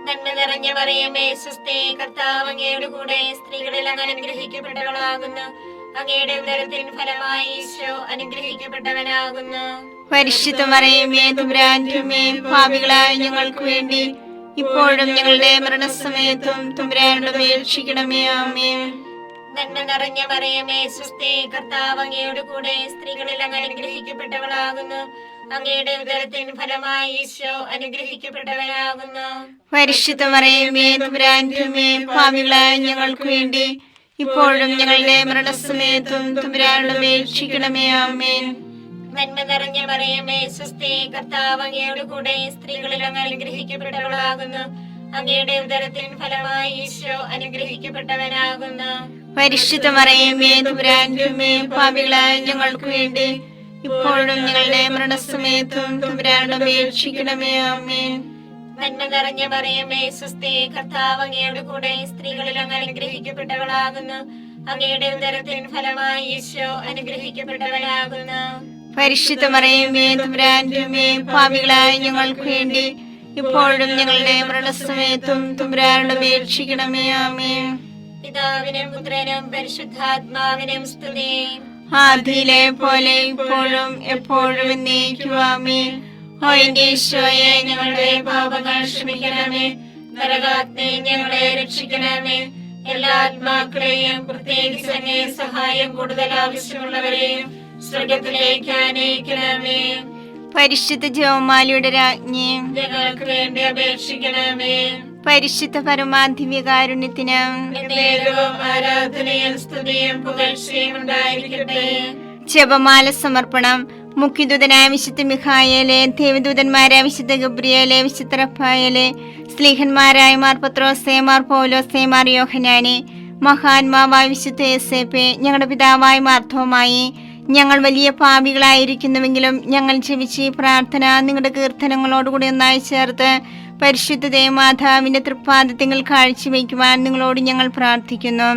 B: നന്മ നിറഞ്ഞ മറിയമേ സ്വസ്തി, കർത്താവ് അങ്ങയോട് കൂടെ സ്ത്രീകളിൽ അങ്ങ് അനുഗ്രഹിക്കപ്പെട്ടവളാകുന്നു. അങ്ങയുടെ ഉദരത്തിൻ ഫലമായി ഈശോ അനുഗ്രഹിക്കപ്പെട്ടവനാകുന്നു.
A: പരിശുദ്ധ മറിയമേ തമ്പുരാന്റെ അമ്മേ, പാപികളായ ഞങ്ങൾക്ക് വേണ്ടി ഇപ്പോഴും ഞങ്ങളുടെ മരണസമയത്തും തമ്പുരാനോട് അപേക്ഷിക്കണമേ. ആമേൻ.
B: നന്മ നിറഞ്ഞ മറിയമേ സ്വസ്തി, കർത്താവ് അങ്ങയോട് കൂടെ സ്ത്രീകളിൽ അങ്ങ് അനുഗ്രഹിക്കപ്പെട്ടവളാകുന്നു. അങ്ങയുടെ ഉദരത്തിൻ ഫലമായി ഈശോ അനുഗ്രഹിക്കപ്പെട്ടവനാകുന്നു.
A: പരിശുദ്ധ മറിയമേ തമ്പുരാന്റെ അമ്മേ, പാപികളായ ഞങ്ങൾക്ക് വേണ്ടി ഇപ്പോഴും ഞങ്ങളുടെ മരണസമയത്തും തമ്പുരാനോട് അപേക്ഷിക്കണമേ. ആമേൻ.
B: നന്മ നിറഞ്ഞ മറിയമേ സ്വസ്തി, കർത്താവ് അങ്ങയോട് കൂടെ സ്ത്രീകളിൽ അങ്ങ് അനുഗ്രഹിക്കപ്പെട്ടവളാകുന്നു. അങ്ങയുടെ ഉദരത്തിൻ ഫലമായി ഈശോ അനുഗ്രഹിക്കപ്പെട്ടവനാകുന്നു.
A: പരിശുദ്ധ മറിയമേ തമ്പുരാന്റെ അമ്മേ, പാപികളായ ഞങ്ങൾക്ക് വേണ്ടി ഇപ്പോഴും ഞങ്ങളുടെ മരണസമയത്തും തമ്പുരാനോട് അപേക്ഷിക്കണമേ. ആമേൻ.
B: നന്മ നിറഞ്ഞ മറിയമേ സ്വസ്തി, കർത്താവ് അങ്ങയുടെ കൂടെ സ്ത്രീകളിൽ അങ്ങ് അനുഗ്രഹിക്കപ്പെട്ടവളാകുന്നു. അങ്ങയുടെ ഉദരത്തിൻ ഫലമായി ഈശോ അനുഗ്രഹിക്കപ്പെട്ടവനാകുന്നു.
A: പരിശുദ്ധ മറിയമേ തമ്പുരാന്റെ അമ്മേ, പാപികളായ ഞങ്ങൾക്ക് വേണ്ടി ഇപ്പോഴും ഞങ്ങളുടെ മരണസമയത്തും തമ്പുരാനോട് അപേക്ഷിക്കണമേ. ആമേൻ.
B: പിതാവിനും പുത്രനും പരിശുദ്ധാത്മാവിനും സ്തുതി.
A: ആദിയിലെ പോലെ ഇപ്പോഴും എപ്പോഴും എന്നേക്കും. ആമേൻ. ഓ എന്റെ ഈശോയെ,
B: ഞങ്ങളുടെ പാപങ്ങൾ ക്ഷമിക്കണമേ. നരകാഗ്നി ഞങ്ങളെ രക്ഷിക്കണമേ. എല്ലാ ആത്മാക്കളെയും പ്രത്യേകിച്ച് അങ്ങേ സഹായം കൂടുതൽ ആവശ്യമുള്ളവരെയും സ്വർഗത്തിലേക്ക് ആനയിക്കണമേ.
A: പരിശുദ്ധ ജപമാലയുടെ രാജ്ഞി,
B: ഞങ്ങൾക്ക് വേണ്ടി അപേക്ഷിക്കണമേ.
A: പരിശുദ്ധ പരമാധിവ്യകാരുണ്യത്തിന്
B: നേരവും ആരാധനയും സ്തുതിയും പുകഴ്ചയും ഉണ്ടായിരിക്കട്ടെ.
A: ജപമാല സമർപ്പണം. മുഖ്യദൂതനായ വിശുദ്ധ മിഖായേലെ, ദേവദൂതന്മാരായ വിശുദ്ധ ഗബ്രിയേലെ, വിശുദ്ധ റഫായേലെ, സ്ലീഹന്മാരായ മാർ പത്രോസേ, മാർ പൗലോസേ, മാർ യോഹന്നാനെ, മഹാത്മാവായ വിശുദ്ധ യേസേപ്പേ, ഞങ്ങളുടെ പിതാവായ മാർത്തോമായി, ഞങ്ങൾ വലിയ പാപികളായിരിക്കുന്നുവെങ്കിലും ഞങ്ങൾ ജപിച്ച് ഈ പ്രാർത്ഥന നിങ്ങളുടെ കീർത്തനങ്ങളോടുകൂടി ഒന്നായി ചേർത്ത് പരിശുദ്ധ ദേവമാതാവിന്റെ തൃപ്പാദത്തിൽ കാഴ്ചവെക്കുവാൻ നിങ്ങളോട് ഞങ്ങൾ പ്രാർത്ഥിക്കുന്നു.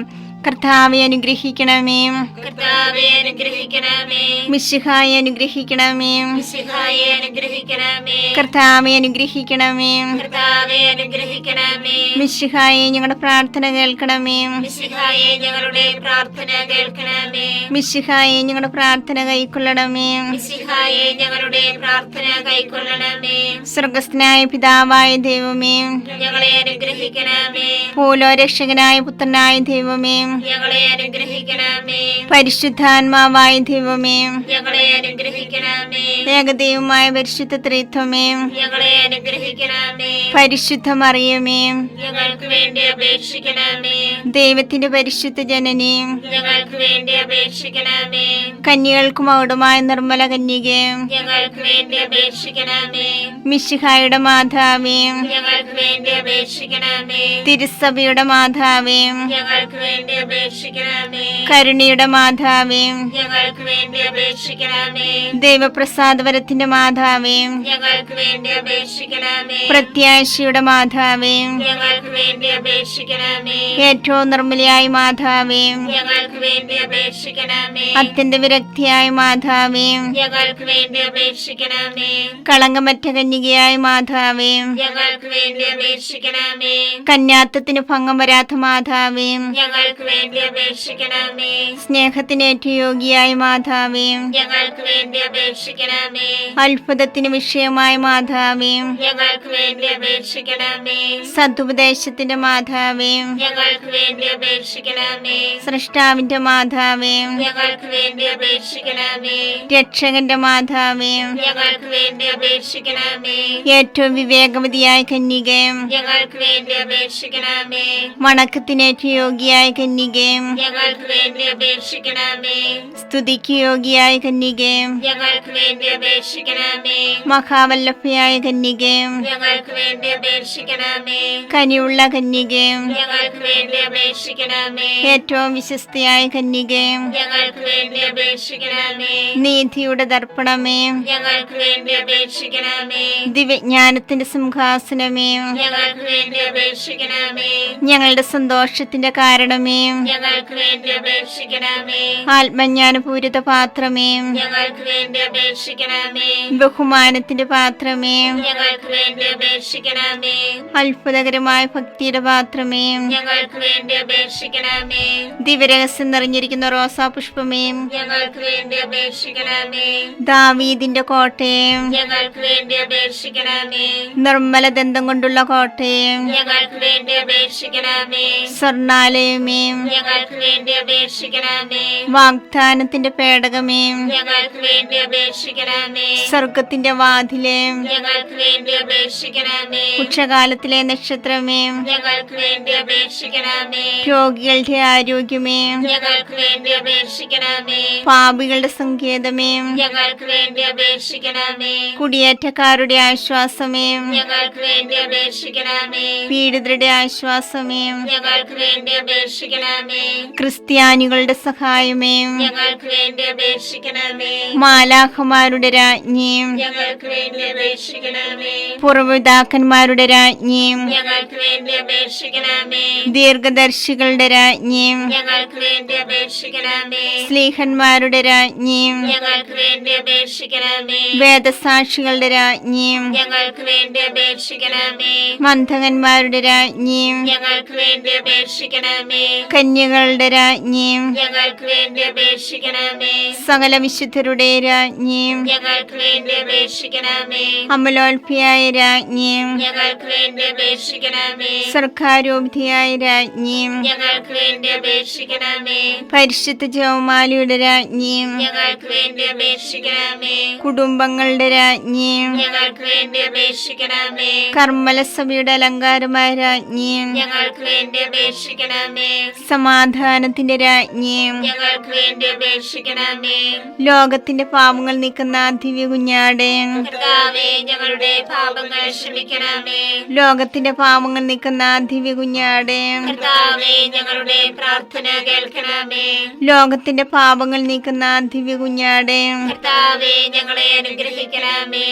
A: കർത്താവെ അനുഗ്രഹിക്കണമേ.
B: കർത്താവേ അനുഗ്രഹിക്കണമേ.
A: മിശിഹായെ അനുഗ്രഹിക്കണമേ.
B: മിശിഹായെ അനുഗ്രഹിക്കണമേ.
A: കർത്താവെ അനുഗ്രഹിക്കണമേ.
B: കർത്താവേ അനുഗ്രഹിക്കണമേ.
A: മിശിഹായെ ഞങ്ങളുടെ പ്രാർത്ഥന കേൾക്കണമേ.
B: മിശിഹായെ ഞങ്ങളുടെ പ്രാർത്ഥന കേൾക്കണമേ.
A: മിശിഹായെ ഞങ്ങളുടെ പ്രാർത്ഥന കൈക്കൊള്ളണമേ.
B: മിശിഹായെ ഞങ്ങളുടെ പ്രാർത്ഥന കൈക്കൊള്ളണമേ.
A: സ്വർഗസ്ഥനായ പിതാവായ ദൈവമേ,
B: ഞങ്ങളെ അനുഗ്രഹിക്കണമേ.
A: ഭൂലോരക്ഷകനായ പുത്രനായ ദൈവമേ,
B: ഞങ്ങളെ അനുഗ്രഹിക്കണമേ.
A: പരിശുദ്ധാത്മാവായ ദൈവമേ,
B: ഞങ്ങളെ അനുഗ്രഹിക്കണമേ.
A: ഏകദൈവമായ പരിശുദ്ധ ത്രിത്വമേ,
B: ഞങ്ങളെ അനുഗ്രഹിക്കണമേ.
A: പരിശുദ്ധ മറിയമേ,
B: ഞങ്ങൾക്ക് വേണ്ടി അപേക്ഷിക്കണമേ.
A: ദൈവത്തിന്റെ പരിശുദ്ധ ജനനി,
B: ഞങ്ങൾക്ക് വേണ്ടി അപേക്ഷിക്കണമേ.
A: കന്യകൾക്ക് മകുടമായ നിർമ്മല കന്യകേ,
B: ഞങ്ങൾക്ക് വേണ്ടി അപേക്ഷിക്കണമേ.
A: മിശിഹായുടെ മാതാവേ,
B: ഞങ്ങൾക്ക് വേണ്ടി അപേക്ഷിക്കണമേ.
A: തിരുസഭയുടെ മാതാവേ,
B: ഞങ്ങൾക്ക് വേണ്ടി അപേക്ഷിക്കണമേ.
A: കരുണയുടെ മാതാവേ,
B: ഞങ്ങൾക്ക് വേണ്ടി അപേക്ഷിക്കണമേ.
A: ദൈവപ്രസാദപരത്തിന്റെ മാതാവേ,
B: ഞങ്ങൾക്ക് വേണ്ടി അപേക്ഷിക്കണമേ.
A: പ്രത്യാശയുടെ മാതാവേ,
B: ഞങ്ങൾക്ക് വേണ്ടി അപേക്ഷിക്കണമേ.
A: ഏറ്റവും നിർമ്മലയായ മാതാവേ,
B: ഞങ്ങൾക്ക് വേണ്ടി അപേക്ഷിക്കണമേ.
A: അത്യന്ത വിരക്തിയായ മാതാവേ,
B: ഞങ്ങൾക്ക് വേണ്ടി അപേക്ഷിക്കണമേ.
A: കളങ്കമറ്റ കന്യകയായ മാതാവേ,
B: ഞങ്ങൾക്ക് വേണ്ടി അപേക്ഷിക്കണമേ.
A: കന്യാത്വത്തിന് ഭംഗം വരാത്ത മാതാവേ,
B: ഞങ്ങൾക്ക് വേണ്ടി അപേക്ഷിക്കണമേ.
A: സ്നേഹത്തിന് ഏറ്റവും യോഗ്യയായ മാതാവേ,
B: ഞങ്ങൾക്ക് വേണ്ടി അപേക്ഷിക്കണമേ.
A: അത്ഭുതത്തിന് വിഷയമായ മാതാവേ,
B: ഞങ്ങൾക്ക് വേണ്ടി അപേക്ഷിക്കണമേ.
A: സതുപദേശത്തിന്റെ മാതാവേ,
B: ഞങ്ങൾക്ക് വേണ്ടി അപേക്ഷിക്കണമേ.
A: സൃഷ്ടാവിന്റെ മാതാവേ,
B: ഞങ്ങൾക്ക് വേണ്ടി അപേക്ഷിക്കണമേ.
A: രക്ഷകന്റെ മാതാവേ,
B: ഞങ്ങൾക്ക് വേണ്ടി അപേക്ഷിക്കണമേ.
A: ഏറ്റവും വിവേകവതിയായ കന്യകേ,
B: ഞങ്ങൾക്ക് വേണ്ടി അപേക്ഷിക്കണമേ.
A: വണക്കത്തിന് ഏറ്റവും യോഗ്യയായ കന്യകേ,
B: ഞങ്ങൾക്ക് വേണ്ടി അപേക്ഷിക്കണമേ.
A: സ്തുതിക്ക് യോഗ്യയായ കന്യകേ,
B: ഞങ്ങൾക്ക് വേണ്ടി അപേക്ഷിക്കണമേ.
A: മഹാവല്ലഭയായ കന്യകേ,
B: ഞങ്ങൾക്ക് വേണ്ടി അപേക്ഷിക്കണമേ.
A: കനിയുള്ള കന്യകേ,
B: ഞങ്ങൾക്ക് വേണ്ടി അപേക്ഷിക്കണമേ.
A: ഏറ്റവും വിശ്വസ്തയായ കന്യകേ,
B: ഞങ്ങൾക്ക് വേണ്ടി അപേക്ഷിക്കണമേ.
A: നീതിയുടെ ദർപ്പണമേ,
B: ഞങ്ങൾക്ക് വേണ്ടി അപേക്ഷിക്കണമേ.
A: ദിവ്യജ്ഞാനത്തിന്റെ സിംഹാസനമേ,
B: ഞങ്ങൾക്ക് വേണ്ടി അപേക്ഷിക്കണമേ.
A: ഞങ്ങളുടെ സന്തോഷത്തിന്റെ കാരണമേ,
B: ഞങ്ങൾക്ക് വേണ്ടി അപേക്ഷിക്കണമേ.
A: ആത്മജ്ഞാനപൂരിത പാത്രമേ,
B: ഞങ്ങൾക്ക് വേണ്ടി അപേക്ഷിക്കണമേ.
A: ബഹുമാനത്തിന്റെ പാത്രമേ,
B: ഞങ്ങൾക്ക് വേണ്ടി അപേക്ഷിക്കണമേ.
A: അത്ഭുതകരമായ ഭക്തിയുടെ പാത്രമേ,
B: ഞങ്ങൾക്ക് വേണ്ടി അപേക്ഷിക്കണമേ.
A: ദിവ്യരഹസ്യം നിറഞ്ഞിരിക്കുന്ന റോസാ പുഷ്പമേ,
B: ഞങ്ങൾക്ക് വേണ്ടി അപേക്ഷിക്കണമേ.
A: ദാവീദിന്റെ കോട്ടയെ,
B: ഞങ്ങൾക്ക് വേണ്ടി അപേക്ഷിക്കണമേ.
A: നിർമ്മല ദന്തം കൊണ്ടുള്ള കോട്ടയെ,
B: ഞങ്ങൾക്ക് വേണ്ടി അപേക്ഷിക്കണമേ.
A: സ്വർണാലയമേ,
B: ഞങ്ങൾക്ക് വേണ്ടി അപേക്ഷിക്കണമേ.
A: വാഗ്ദാനത്തിന്റെ പേടകമേ,
B: ഞങ്ങൾക്ക് വേണ്ടി അപേക്ഷിക്കണമേ.
A: സ്വർഗത്തിന്റെ വാതിലേ,
B: ഞങ്ങൾക്ക് വേണ്ടി അപേക്ഷിക്കണമേ.
A: ഉച്ചകാലത്തിലെ നക്ഷത്രമേ,
B: ഞങ്ങൾക്ക് വേണ്ടി അപേക്ഷിക്കണമേ.
A: രോഗികളുടെ ആരോഗ്യമേ,
B: ഞങ്ങൾക്ക് വേണ്ടി അപേക്ഷിക്കണമേ.
A: പാപികളുടെ സങ്കേതമേ,
B: ഞങ്ങൾക്ക് വേണ്ടി അപേക്ഷിക്കണമേ.
A: കുടിയേറ്റക്കാരുടെ ആശ്വാസമേ,
B: ഞങ്ങൾക്ക് വേണ്ടി അപേക്ഷിക്കണമേ.
A: പീഡിതരുടെ ആശ്വാസമേ,
B: ഞങ്ങൾക്ക് വേണ്ടി അപേക്ഷിക്കണമേ.
A: ക്രിസ്ത്യാനികളുടെ സഹായമേ,
B: ഞങ്ങൾക്ക് വേണ്ടി അപേക്ഷിക്കണമേ.
A: മാലാഖമാരുടെ രാജ്ഞി,
B: ഞങ്ങൾക്ക് വേണ്ടി അപേക്ഷിക്കണമേ.
A: പൂർവ്വപിതാക്കന്മാരുടെ രാജ്ഞി,
B: ഞങ്ങൾക്ക് വേണ്ടി അപേക്ഷിക്കണമേ.
A: ദീർഘദർശികളുടെ രാജ്ഞി,
B: ഞങ്ങൾക്ക് വേണ്ടി അപേക്ഷിക്കണമേ.
A: സ്ലീഹന്മാരുടെ രാജ്ഞി,
B: ഞങ്ങൾക്ക് വേണ്ടി അപേക്ഷിക്കണമേ.
A: വേദസാക്ഷികളുടെ രാജ്ഞി,
B: ഞങ്ങൾക്ക് വേണ്ടി അപേക്ഷിക്കണമേ.
A: മന്ധകന്മാരുടെ രാജ്ഞി,
B: ഞങ്ങൾക്ക് വേണ്ടി അപേക്ഷിക്കണമേ.
A: കന്യകളുടെ രാജ്ഞി,
B: ഞങ്ങൾക്ക് വേണ്ടി അപേക്ഷിക്കണമേ.
A: സകല വിശുദ്ധരുടെ രാജ്ഞി,
B: ഞങ്ങൾക്ക് വേണ്ടി അപേക്ഷിക്കണമേ.
A: അമലോൽപിയായ രാജ്ഞി,
B: ഞങ്ങൾക്ക് വേണ്ടി അപേക്ഷിക്കണമേ.
A: സർക്കാരോപധിയായ രാജ്ഞി,
B: ഞങ്ങൾക്ക് വേണ്ടി അപേക്ഷിക്കണമേ.
A: പരിശുദ്ധ ജപമാലയുടെ രാജ്ഞി,
B: ഞങ്ങൾക്ക് വേണ്ടി അപേക്ഷിക്കണമേ.
A: കുടുംബങ്ങളുടെ രാജ്ഞി,
B: ഞങ്ങൾക്ക് വേണ്ടി അപേക്ഷിക്കണമേ.
A: കർമ്മലസഭയുടെ അലങ്കാരമായ രാജ്ഞി,
B: ഞങ്ങൾക്ക് വേണ്ടി അപേക്ഷിക്കണമേ.
A: സമാധാനത്തിന്റെ രാജ്ഞി,
B: ഞങ്ങൾക്ക് വേണ്ടി അപേക്ഷിക്കണമേ.
A: ലോകത്തിന്റെ പാപങ്ങൾ നീക്കുന്ന ദിവ്യ കുഞ്ഞാടേ,
B: കർത്താവേ, ഞങ്ങളുടെ പാപങ്ങൾ ക്ഷമിക്കണമേ.
A: ലോകത്തിന്റെ പാപങ്ങൾ നീക്കുന്ന ദിവ്യ കുഞ്ഞാടേ,
B: കർത്താവേ, ഞങ്ങളുടെ പ്രാർത്ഥന കേൾക്കണമേ.
A: ലോകത്തിന്റെ പാപങ്ങൾ നീക്കുന്ന ദിവ്യ കുഞ്ഞാടേ,
B: കർത്താവേ, ഞങ്ങളെ അനുഗ്രഹിക്കണമേ.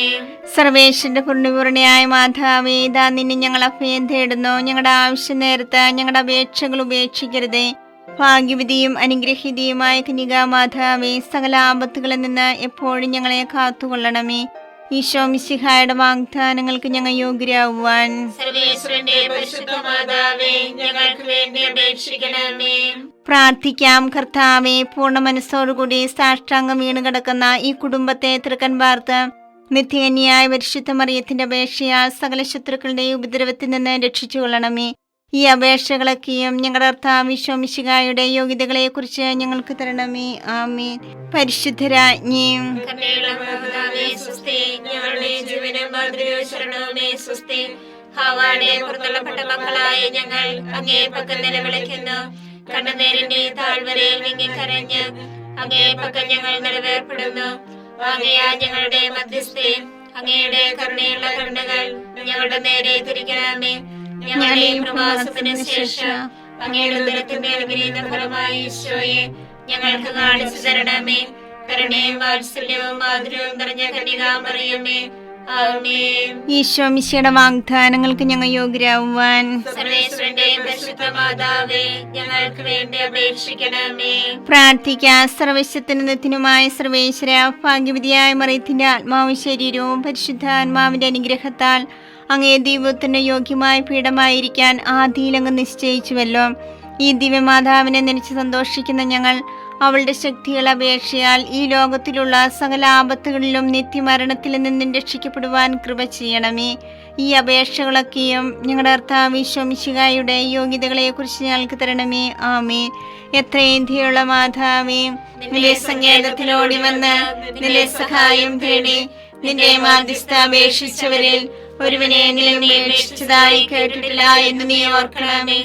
A: സർവേശ്വരന്റെ പൂർണ്ണപൂർണ്ണയായ മാതാവേ, ഇതാ നിന്നെ ഞങ്ങൾ അഭയം തേടുന്നു. ഞങ്ങളുടെ ആവശ്യ നേരത്ത് ഞങ്ങളുടെ അപേക്ഷകൾ ഉപേക്ഷിക്കരുതേ. ഭാഗ്യവതിയും അനുഗ്രഹീതയുമായ കന്യകാ മാതാവേ, സകല ആപത്തുകളിൽ നിന്ന് എപ്പോഴും ഞങ്ങളെ കാത്തുകൊള്ളണമേ. ഈശോ മിശിഹായുടെ വാഗ്ദാനങ്ങൾക്ക് ഞങ്ങൾ യോഗ്യരാകുവാൻ
B: സർവേശ്വരന്റെ പരിശുദ്ധ മാതാവേ, ഞങ്ങൾക്ക് വേണ്ടി അപേക്ഷിക്കണമേ.
A: പ്രാർത്ഥിക്കാം. കർത്താവേ, പൂർണ്ണ മനസ്സോടുകൂടി സാഷ്ടാംഗം വീണ് കിടക്കുന്ന ഈ കുടുംബത്തെ തൃക്കൻ പാർത്ത് നിത്യകന്യായ പരിശുദ്ധ മറിയത്തിന്റെ അപേക്ഷയാൽ സകല ശത്രുക്കളുടെ ഉപദ്രവത്തിൽ നിന്ന് രക്ഷിച്ചു കൊള്ളണമേ. ഈ അപേക്ഷകളൊക്കെയും ഞങ്ങളുടെ കർത്താവ് ഈശോ മിശിഹായുടെ യോഗ്യതകളെ കുറിച്ച് ഞങ്ങൾക്ക് തരണമേ. ആമേൻ. പരിശുദ്ധരാജ്ഞി,
B: കരുണയുള്ള മാതാവേ, സ്വസ്തി. ഞങ്ങളുടെ ജീവനും മാതൃകയും ശരണവുമേ, സ്വസ്തി. ഹവ്വായുടെ പുറത്തള്ളപ്പെട്ട മക്കളായ ഞങ്ങൾ അങ്ങേ പക്കൽ നിലവിളിക്കുന്നു. കണ്ണുനീരിന്റെ താഴ്വരയിൽ വിങ്ങിക്കരഞ്ഞ് അങ്ങേ പക്കൽ ഞങ്ങൾ നിലവേർപ്പെടുന്നു. ആകയാ ഞങ്ങളുടെ മധ്യസ്ഥേ, അങ്ങയുടെ കരുണയുള്ള കണ്ണുകൾ ഞങ്ങളുടെ നേരെ തിരിക്കണമേ. ഞങ്ങളുടെ പ്രവാസത്തിന് ശേഷം അങ്ങയുടെ ഉദരത്തിന്റെ അനുഗ്രഹീത ഫലമായി ഈശോയെ ഞങ്ങൾക്ക് കാണിച്ചു തരണമേ. കരുണയും വാത്സല്യവും മാധുര്യവും നിറഞ്ഞ കന്യകാമറിയമേ, ആമേൻ.
A: ഈശോ മിശിഹായുടെ വാഗ്ദാനങ്ങൾക്ക് ഞങ്ങൾ യോഗ്യരാകുവാൻ
B: സർവേശ്വരന്റെ പരിശുദ്ധ മാതാവേ, ഞങ്ങൾക്ക് വേണ്ടി അപേക്ഷിക്കണമേ.
A: പ്രാർത്ഥിക്കാം. സർവശക്തനുമായ സർവേശ്വര, ഭാഗ്യവതിയായ മറിയത്തിന്റെ ആത്മാവും ശരീരവും പരിശുദ്ധാത്മാവിന്റെ അനുഗ്രഹത്താൽ അങ്ങേ ദൈവത്തിന് യോഗ്യമായ പീഠമായിരിക്കാൻ ആദിയിലങ്ങ് നിശ്ചയിച്ചുവല്ലോ. ഈ ദിവ്യമാതാവിനെ നനച്ച് സന്തോഷിക്കുന്ന ഞങ്ങൾ അവളുടെ ശക്തികൾ അപേക്ഷയാൽ ഈ ലോകത്തിലുള്ള സകല ആപത്തുകളിലും നിത്യമരണത്തിൽ നിന്നും രക്ഷിക്കപ്പെടുവാൻ കൃപ ചെയ്യണമേ. ഈ അപേക്ഷകളൊക്കെയും ഞങ്ങളുടെ കർത്താവ് ഈശോ മിശിഹായുടെ യോഗ്യതകളെ കുറിച്ച് ഞങ്ങൾക്ക് തരണമേ. ആമേൻ. എത്രയും ധീയുള്ള മാതാവേ, നിന്റെ സങ്കേതത്തിലോടി വന്ന് നിന്റെ സഹായം തേടി നിന്റെ മാധ്യസ്ഥ അപേക്ഷിച്ചവരിൽ ഒരുവനെങ്കിലും നീ അപേക്ഷിച്ചതായി കേട്ടിട്ടില്ല എന്ന് നീ ഓർക്കണമേ.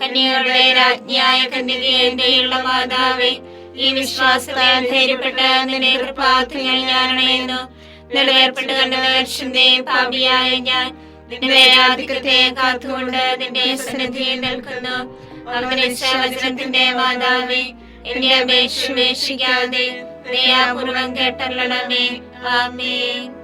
A: കന്യകളുടെ രാജ്ഞിയായ കന്യകയുള്ള മാതാവേ, ഈ വിശ്വാസത്താൽ ധൈര്യപ്പെട്ട് നിന്റെ കൃപാർത്ഥങ്ങൾ ഞാൻ അണയുന്നു. നിലവേർപ്പെട്ട് കണ്ട പാപിയായ ഞാൻ നിന്റെ ആധിക്യത്തെ കാത്തുകൊണ്ട് നിന്റെ സന്നിധിയിൽ നിൽക്കുന്നു. വചനത്തിന്റെ മാതാവേ, എന്റെ അപേക്ഷ ഉപേക്ഷിക്കാതെ ദയാപൂർവം കേട്ടല്ലണമേ. ആമേൻ.